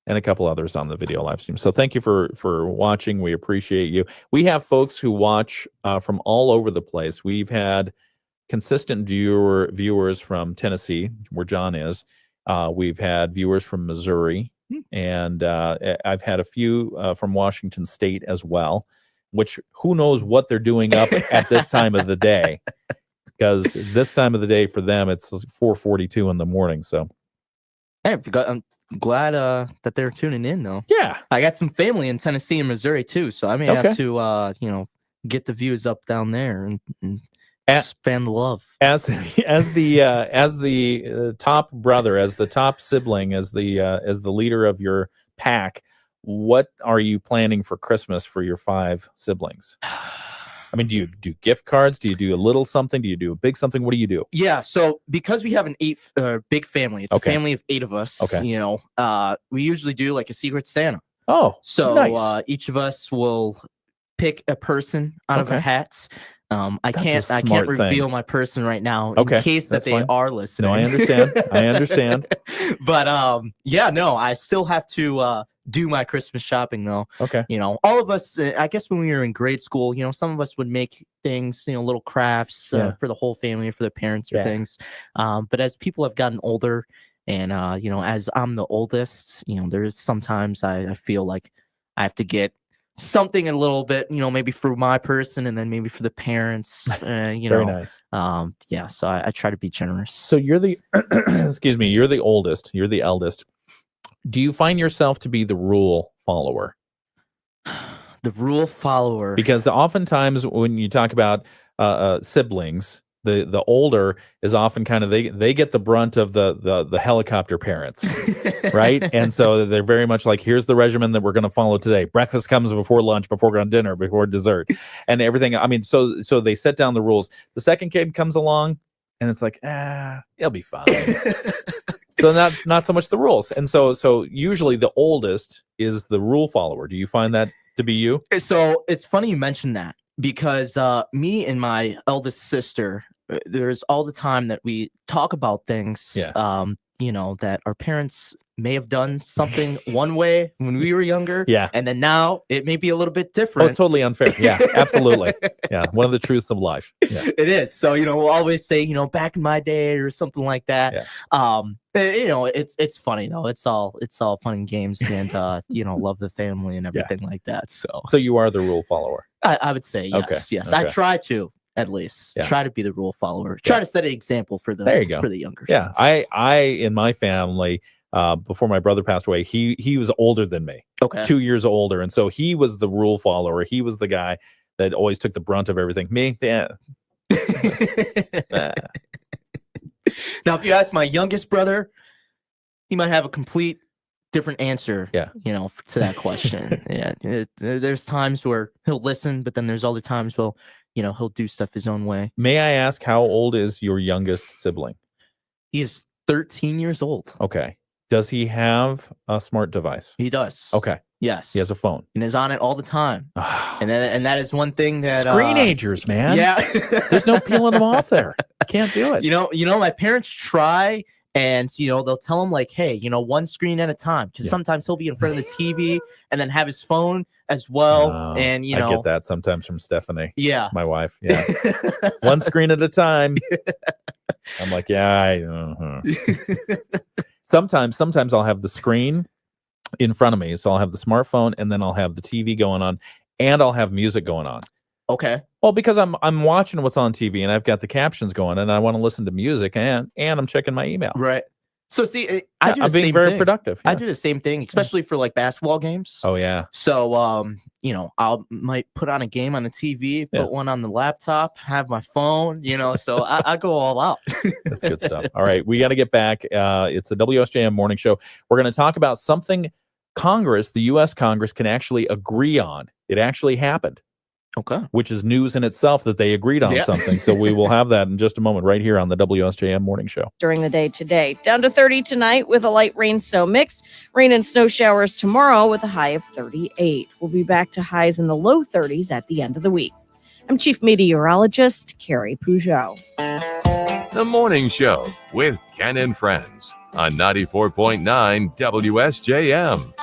And a couple others on the video live stream. So thank you for watching. We appreciate you. We have folks who watch from all over the place. We've had consistent viewers from Tennessee, where John is. We've had viewers from Missouri, and I've had a few from Washington State as well, which who knows what they're doing up at this time of the day, because this time of the day for them, it's 4:42 in the morning. So hey, I'm glad that they're tuning in, though. Yeah. I got some family in Tennessee and Missouri, too, so I may have to, get the views up down there and expand love. As the top brother, as the top sibling, as the leader of your pack, what are you planning for Christmas for your 5 siblings? I mean, do you do gift cards? Do you do a little something? Do you do a big something? What do you do? Yeah, so because we have an big family, it's a family of 8 of us. Okay. We usually do like a Secret Santa. Oh, so nice. Each of us will pick a person out of a hat. I can't reveal my person right now in case that they are listening. No, I understand. But I still have to do my Christmas shopping though. Okay. All of us, I guess when we were in grade school, some of us would make things, little crafts for the whole family, for their parents or things. But as people have gotten older and, as I'm the oldest, there's sometimes I feel like I have to get something a little bit, maybe for my person and then maybe for the parents. Very nice. So I try to be generous. So you're the, excuse me, you're the oldest, you're the eldest. Do you find yourself to be the rule follower? The rule follower. Because oftentimes when you talk about siblings, the older is often kind of they get the brunt of the helicopter parents, right? And so they're very much like, here's the regimen that we're going to follow today. Breakfast comes before lunch, before dinner, before dessert, and everything. I mean, so they set down the rules. The second kid comes along, and it's like, it'll be fine. So not so much the rules. And so usually the oldest is the rule follower. Do you find that to be you? So it's funny you mentioned that, because me and my eldest sister, there's all the time that we talk about things. Yeah. that our parents may have done something one way when we were younger. Yeah. And then now it may be a little bit different. Oh, it's totally unfair. Yeah, absolutely. Yeah. One of the truths of life. Yeah. It is. So, we'll always say, back in my day or something like that. Yeah. It's funny though. It's all fun and games and, love the family and everything like that. So you are the rule follower. I would say yes. Okay. Yes. Okay. I try to. At least try to be the rule follower. Yeah. Try to set an example for the younger. Yeah, I in my family, before my brother passed away, he was older than me. Okay, 2 years older, and so he was the rule follower. He was the guy that always took the brunt of everything. Me, yeah. Now, if you ask my youngest brother, he might have a complete different answer. Yeah, to that question. There's times where he'll listen, but then there's other times where he'll do stuff his own way. May I ask, how old is your youngest sibling? He is 13 years old. Okay. Does he have a smart device? He does. Okay. Yes. He has a phone. And is on it all the time. and that is one thing that... Screenagers, man. Yeah. There's no peeling them off there. Can't do it. My parents try... And, they'll tell him like, hey, one screen at a time. Because sometimes he'll be in front of the TV and then have his phone as well. And, I get that sometimes from Stephanie. Yeah. My wife. Yeah. One screen at a time. I'm like, Sometimes I'll have the screen in front of me. So I'll have the smartphone and then I'll have the TV going on and I'll have music going on. Okay. Well, because I'm watching what's on TV and I've got the captions going and I want to listen to music and I'm checking my email. Right. So see, I'm being very productive. I do the same thing, especially for like basketball games. Oh yeah. So I'll might put on a game on the TV, put one on the laptop, have my phone, so I go all out. That's good stuff. All right, we got to get back. It's the WSJM morning show. We're going to talk about something the U.S. Congress can actually agree on. It actually happened. Okay. Which is news in itself that they agreed on something. So we will have that in just a moment right here on the WSJM morning show. During the day today, down to 30 tonight with a light rain snow mix. Rain and snow showers tomorrow with a high of 38. We'll be back to highs in the low 30s at the end of the week. I'm Chief Meteorologist Carrie Peugeot. The morning show with Ken and Friends on 94.9 WSJM.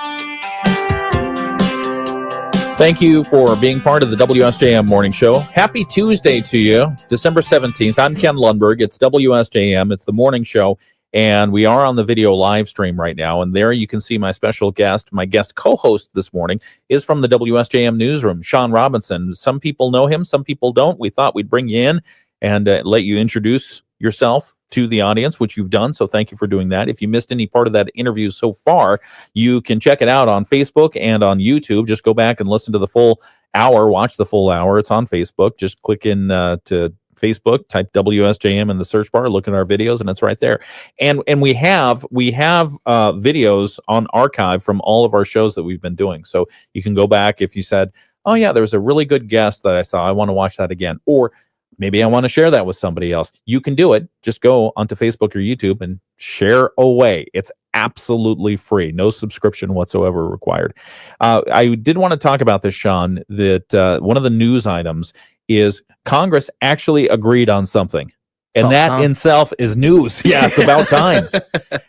Thank you for being part of the WSJM morning show. Happy Tuesday to you, December 17th. I'm Ken Lundberg. It's WSJM. It's the morning show, and we are on the video live stream right now. And there you can see my special guest. My guest co-host this morning is from the WSJM newsroom, Shawn Robinson. Some people know him, some people don't. We thought we'd bring you in and let you introduce yourself to the audience, which you've done. So thank you for doing that. If you missed any part of that interview so far, you can check it out on Facebook and on YouTube. Just go back and listen to the full hour, watch the full hour. It's on Facebook. Just click in to Facebook, type WSJM in the search bar, look at our videos, and it's right there. And we have videos on archive from all of our shows that we've been doing. So you can go back if you said, oh yeah, there was a really good guest that I saw. I want to watch that again. Or maybe I want to share that with somebody else. You can do it. Just go onto Facebook or YouTube and share away. It's absolutely free. No subscription whatsoever required. I did want to talk about this, Shawn, that one of the news items is Congress actually agreed on something. And that in itself is news. Yeah, it's about time.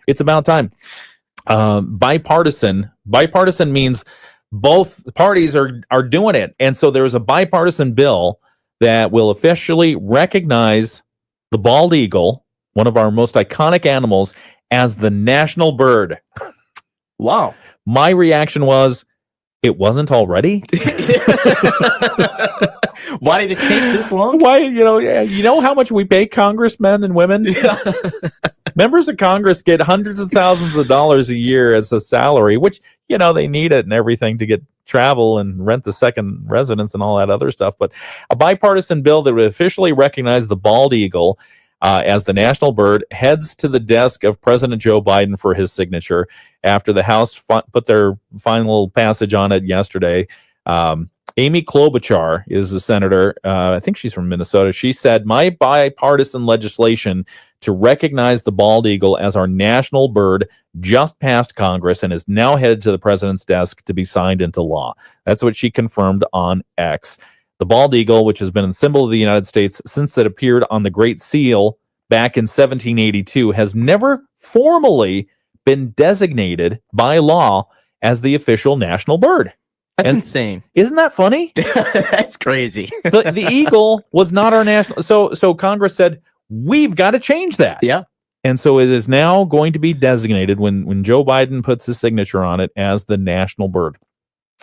It's about time. Bipartisan means both parties are doing it. And so there's a bipartisan bill that will officially recognize the bald eagle, one of our most iconic animals, as the national bird. Wow. My reaction was, it wasn't already? Why did it take this long? Why, you know how much we pay congressmen and women? Yeah. Members of Congress get hundreds of thousands of dollars a year as a salary, which, they need it and everything to get travel and rent the second residence and all that other stuff. But a bipartisan bill that would officially recognize the bald eagle as the national bird heads to the desk of President Joe Biden for his signature after the House put their final passage on it yesterday. Amy Klobuchar is a senator. I think she's from Minnesota. She said, my bipartisan legislation to recognize the bald eagle as our national bird just passed Congress and is now headed to the president's desk to be signed into law. That's what she confirmed on X. The bald eagle, which has been a symbol of the United States since it appeared on the Great Seal back in 1782 has never formally been designated by law as the official national bird. That's insane. Isn't that funny? That's crazy. the eagle was not our national. So Congress said, we've got to change that. Yeah. And so it is now going to be designated when Joe Biden puts his signature on it as the national bird.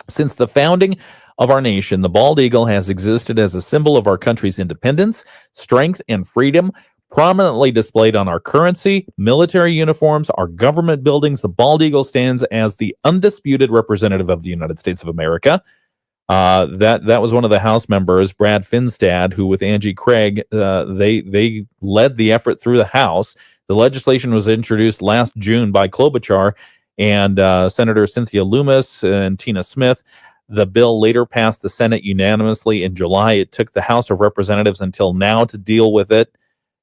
Since the founding of our nation, the bald eagle has existed as a symbol of our country's independence, strength, and freedom, prominently displayed on our currency, military uniforms, our government buildings. The bald eagle stands as the undisputed representative of the United States of America. That was one of the House members, Brad Finstad, who with Angie Craig, they led the effort through the House. The legislation was introduced last June by Klobuchar and Senator Cynthia Loomis and Tina Smith. The bill later passed the Senate unanimously in July. It took the House of Representatives until now to deal with it.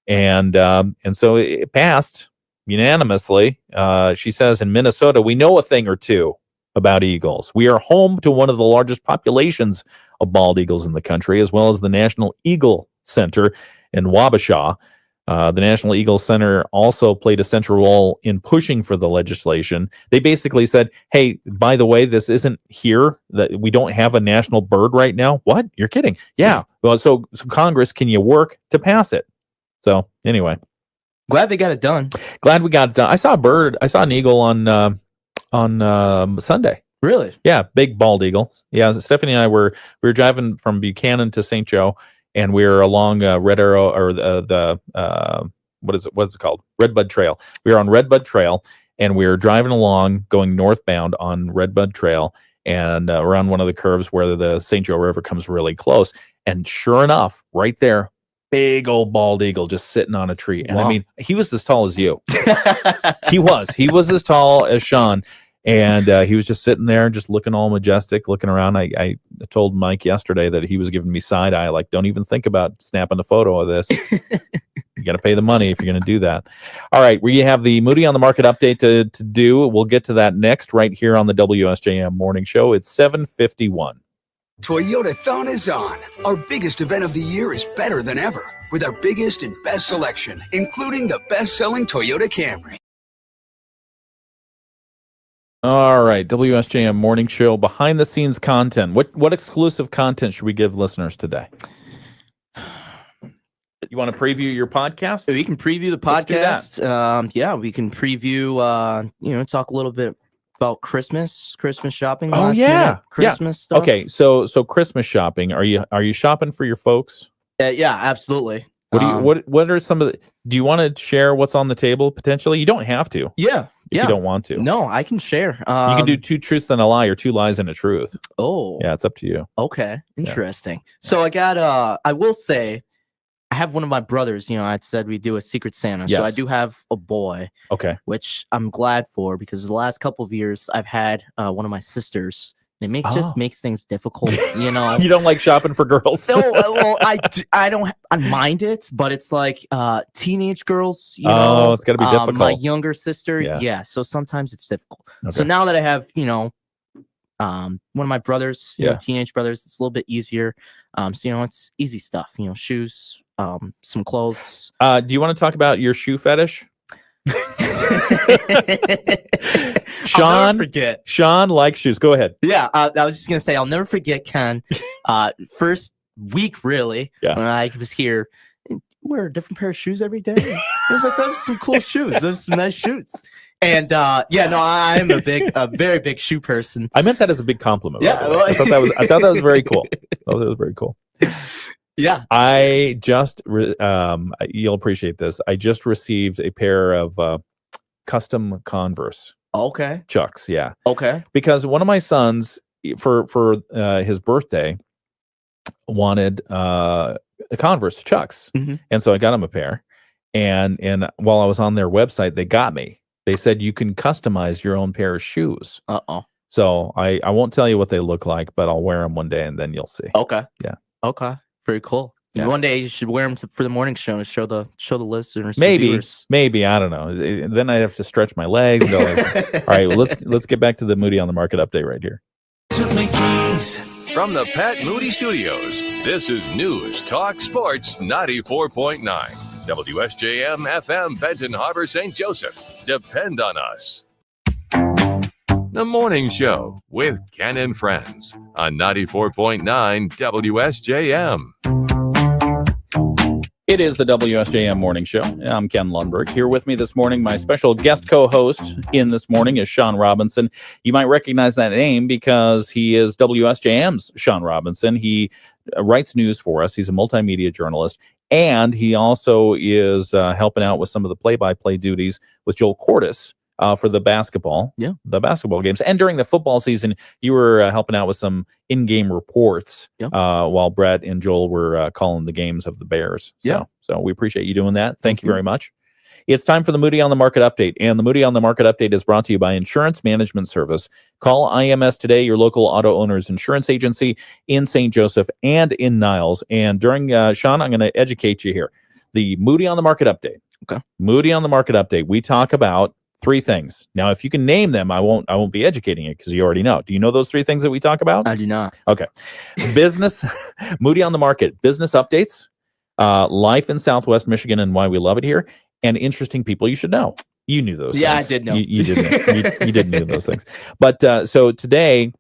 And so it passed unanimously. She says, in Minnesota, we know a thing or two about eagles. We are home to one of the largest populations of bald eagles in the country, as well as the National Eagle Center in Wabasha. The National Eagle Center also played a central role in pushing for the legislation. They basically said, hey, by the way, this isn't here, that we don't have a national bird right now. What? You're kidding. Yeah. Well, so Congress, can you work to pass it? So anyway, glad they got it done. Glad we got it done. I saw a bird. I saw an eagle on Sunday. Really? Yeah, big bald eagle. Yeah, Stephanie and I were driving from Buchanan to St. Joe, and we were along Red Arrow or the what is it called? Redbud Trail. We were on Redbud Trail, and we were driving along, going northbound on Redbud Trail, and around one of the curves where the St. Joe River comes really close. And sure enough, right there, big old bald eagle just sitting on a tree. And wow. I mean, he was as tall as you. He was as tall as Shawn. And he was just sitting there, just looking all majestic, looking around. I told Mike yesterday that he was giving me side eye, like, don't even think about snapping a photo of this. You got to pay the money if you're going to do that. All right, we have the Moody on the Market update to do. We'll get to that next right here on the WSJM Morning Show. It's 7:51. Toyotathon is on. Our biggest event of the year is better than ever, with our biggest and best selection, including the best-selling Toyota Camry. All right, WSJM Morning Show, behind-the-scenes content. What exclusive content should we give listeners today? You want to preview your podcast? We can preview the podcast. Yeah, we can preview, talk a little bit about Christmas shopping. Oh yeah, Christmas stuff. Okay, so Christmas shopping. Are you shopping for your folks? Yeah, absolutely. What are some of the? Do you want to share what's on the table potentially? You don't have to. Yeah, if you don't want to. No, I can share. You can do 2 truths and a lie, or 2 lies and a truth. Oh, yeah, it's up to you. Okay, interesting. Yeah. So I got. I will say, I have one of my brothers. I said we do a Secret Santa, so I do have a boy. Okay, which I'm glad for, because the last couple of years I've had one of my sisters. It just makes things difficult, You don't like shopping for girls? No, well, I don't mind it, but it's like teenage girls. It's got to be difficult. My younger sister, yeah. So sometimes it's difficult. Okay. So now that I have, one of my brothers, teenage brothers, it's a little bit easier. So it's easy stuff. Shoes, some clothes. Do you want to talk about your shoe fetish? Shawn likes shoes. Go ahead. Yeah, I was just gonna say I'll never forget Ken. First week really, when I was here, wear a different pair of shoes every day. I was like, those are some cool shoes. Those are some nice shoes. And I'm a very big shoe person. I meant that as a big compliment. Yeah, I thought that was very cool. That was very cool. Yeah, I just you'll appreciate this. I just received a pair of custom Converse. Okay. Chucks, yeah. Okay. Because one of my sons, for his birthday, wanted Converse Chucks, and so I got him a pair. And while I was on their website, they got me. They said you can customize your own pair of shoes. So I won't tell you what they look like, but I'll wear them one day, and then you'll see. Okay. Yeah. Okay. Very cool. Yeah. One day you should wear them for the morning show and show the listeners. Maybe I don't know. Then I have to stretch my legs. All right, well, let's get back to the Moody on the Market update right here. From the Pat Moody Studios, this is News Talk Sports 94.9 WSJM FM Benton Harbor, St. Joseph. Depend on us. The Morning Show with Ken and Friends on 94.9 WSJM. It is the WSJM Morning Show. I'm Ken Lundberg. Here with me this morning, my special guest co-host in this morning is Shawn Robinson. You might recognize that name because he is WSJM's Shawn Robinson. He writes news for us. He's a multimedia journalist, and he also is helping out with some of the play-by-play duties with Joel Cordes for the basketball games. And during the football season, you were helping out with some in-game reports while Brett and Joel were calling the games of the Bears. So we appreciate you doing that. Thank you very much. It's time for the Moody on the Market Update. And the Moody on the Market Update is brought to you by Insurance Management Service. Call IMS today, your local auto owner's insurance agency in St. Joseph and in Niles. And during, Shawn, I'm going to educate you here. The Moody on the Market Update. Okay. Moody on the Market Update. We talk about three things. Now, if you can name them, I won't be educating it because you already know. Do you know those three things that we talk about? I do not. Okay. Business, Moody on the Market, business updates, life in Southwest Michigan and why we love it here, and interesting people you should know. You knew those things. Yeah, I did know. You didn't. You didn't know those things. But so today,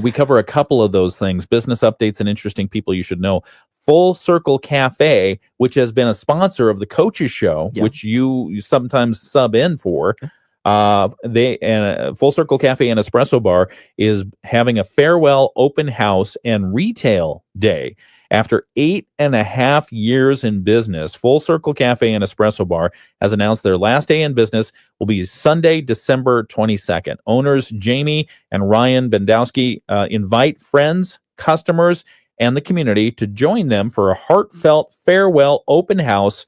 we cover a couple of those things, business updates and interesting people you should know. Full Circle Cafe, which has been a sponsor of the Coaches Show, which you sometimes sub in for. Full Circle Cafe and Espresso Bar is having a farewell open house and retail day. After 8.5 years in business, Full Circle Cafe and Espresso Bar has announced their last day in business will be Sunday, December 22nd. Owners Jamie and Ryan Bendowski invite friends, customers, and the community to join them for a heartfelt farewell open house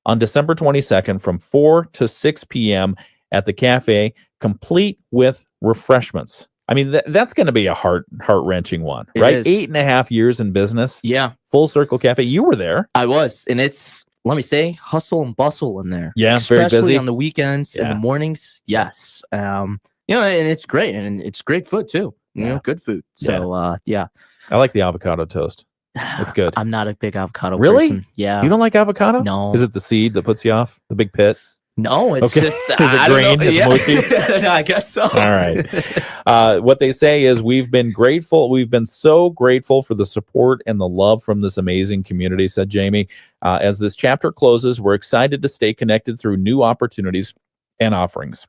on December 22nd from 4 to 6 p.m. at the cafe, complete with refreshments. I mean, that's going to be a heart-wrenching one, right? 8.5 years in business. Yeah. Full Circle Cafe. You were there. I was. And it's, let me say, hustle and bustle in there. Yeah, especially very busy. On the weekends and the mornings. Yes. And it's great. And it's great food, too. You know, good food. So, I like the avocado toast. It's good. I'm not a big avocado really? person. Yeah. You don't like avocado? No. Is it the seed that puts you off? The big pit? No, it's just... Is it green? It's mushy? I guess so. All right. What they say is we've been grateful. We've been so grateful for the support and the love from this amazing community, said Jamie. As this chapter closes, we're excited to stay connected through new opportunities and offerings.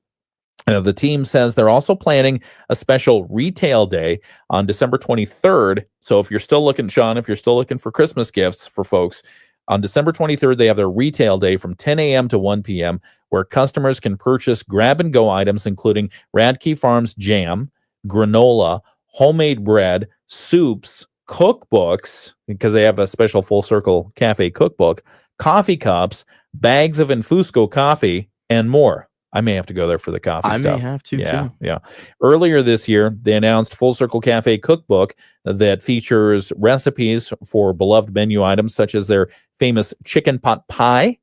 The team says they're also planning a special retail day on December 23rd. So if you're still looking, Shawn, if you're still looking for Christmas gifts for folks, on December 23rd, they have their retail day from 10 a.m. to 1 p.m. where customers can purchase grab-and-go items, including Radke Farms jam, granola, homemade bread, soups, cookbooks, because they have a special Full Circle Cafe cookbook, coffee cups, bags of Infusco coffee, and more. I may have to go there for the coffee stuff. I may have to, too. Yeah. Earlier this year, they announced Full Circle Cafe cookbook that features recipes for beloved menu items such as their famous chicken pot pie,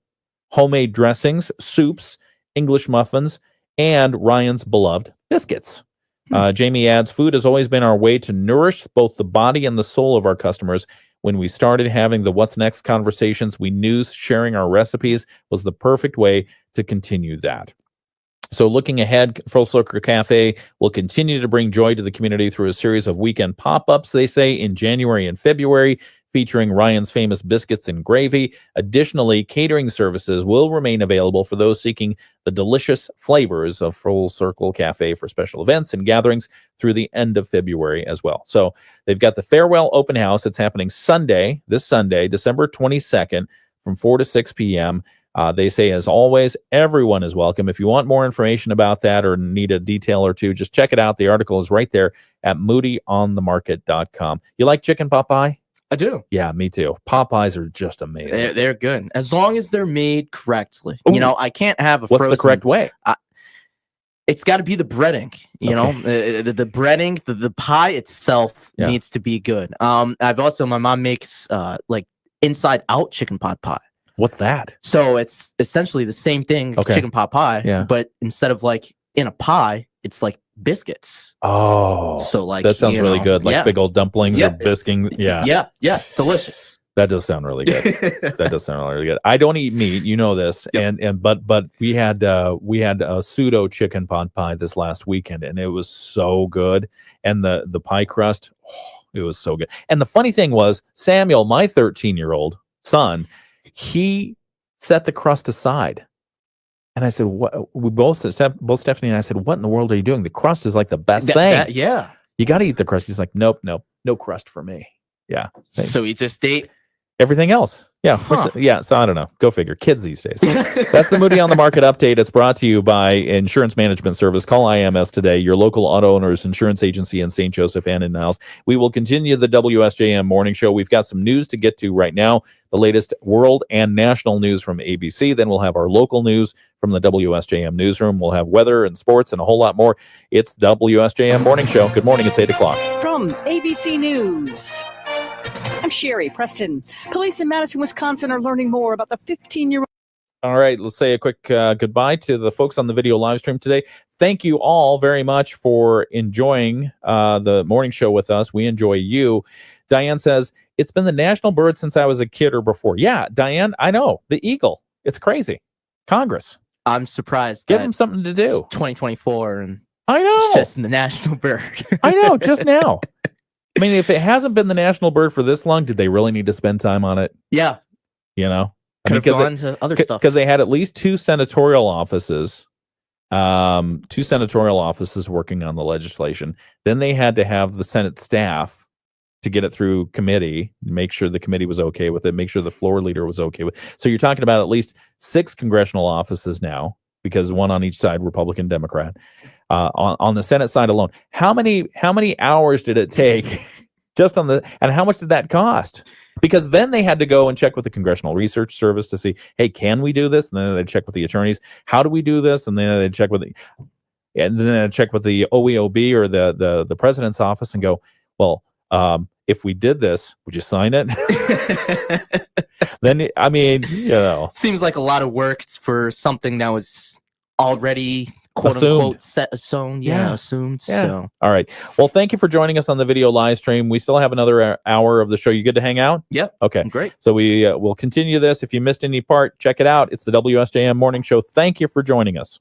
homemade dressings, soups, English muffins, and Ryan's beloved biscuits. Jamie adds, food has always been our way to nourish both the body and the soul of our customers. When we started having the what's next conversations, we knew sharing our recipes was the perfect way to continue that. So looking ahead, Full Circle Cafe will continue to bring joy to the community through a series of weekend pop-ups, they say, in January and February, featuring Ryan's famous biscuits and gravy. Additionally, catering services will remain available for those seeking the delicious flavors of Full Circle Cafe for special events and gatherings through the end of February as well. So they've got the farewell open house. It's happening this Sunday, December 22nd from 4 to 6 p.m. They say, as always, everyone is welcome. If you want more information about that or need a detail or two, just check it out. The article is right there at moodyonthemarket.com. You like chicken pot pie? I do. Yeah, me too. Popeyes are just amazing. They're good. As long as they're made correctly. Ooh. You know, I can't have a What's frozen... the correct way? It's got to be the breading, you know, the breading, the pie itself needs to be good. I've also, my mom makes like inside out chicken pot pie. What's that? So it's essentially the same thing, chicken pot pie, but instead of like in a pie, it's like biscuits. Oh, so like that sounds really good. Like big old dumplings or biscuits. Yeah. Delicious. That does sound really good. That does sound really good. I don't eat meat, you know this, but we had a pseudo chicken pot pie this last weekend, and it was so good. And the pie crust, it was so good. And the funny thing was, Samuel, my 13-year-old son, he set the crust aside, and I said, "What?" We both Stephanie and I said, "What in the world are you doing? The crust is like the best thing. Yeah, you got to eat the crust." He's like, "Nope, no crust for me." Yeah. So he just ate everything else. Yeah. So I don't know. Go figure. Kids these days. That's the Moody on the Market update. It's brought to you by Insurance Management Service. Call IMS today, your local auto owners insurance agency in St. Joseph and in Niles. We will continue the WSJM morning show. We've got some news to get to right now, the latest world and national news from ABC. Then we'll have our local news from the WSJM newsroom. We'll have weather and sports and a whole lot more. It's WSJM morning show. Good morning. It's 8 o'clock. From ABC News, I'm Sherry Preston. Police in Madison, Wisconsin are learning more about the 15-year-old. All right, let's say a quick goodbye to the folks on the video live stream today. Thank you all very much for enjoying the morning show with us. We enjoy you. Diane says, it's been the national bird since I was a kid or before. Yeah, Diane, I know. The eagle. It's crazy. Congress. I'm surprised. Give them something to do. 2024 and I know. It's just the national bird. I know, just now. I mean, if it hasn't been the national bird for this long, did they really need to spend time on it? Yeah. You know? Could have gone to other stuff. Because they had at least two senatorial offices working on the legislation. Then they had to have the Senate staff to get it through committee, make sure the committee was okay with it, make sure the floor leader was okay with it. So you're talking about at least 6 congressional offices now, because one on each side, Republican, Democrat. On the Senate side alone, how many hours did it take just on and how much did that cost? Because then they had to go and check with the Congressional Research Service to see, hey, can we do this? And then they check with the attorneys, how do we do this? And then they check with the OEOB or the president's office and go, well, if we did this, would you sign it? Then, I mean, seems like a lot of work for something that was already quote unquote set assumed. Assumed. Yeah. So all right. Well, thank you for joining us on the video live stream. We still have another hour of the show. You good to hang out? Yep. Okay. Great. So we will continue this. If you missed any part, check it out. It's the WSJM Morning Show. Thank you for joining us.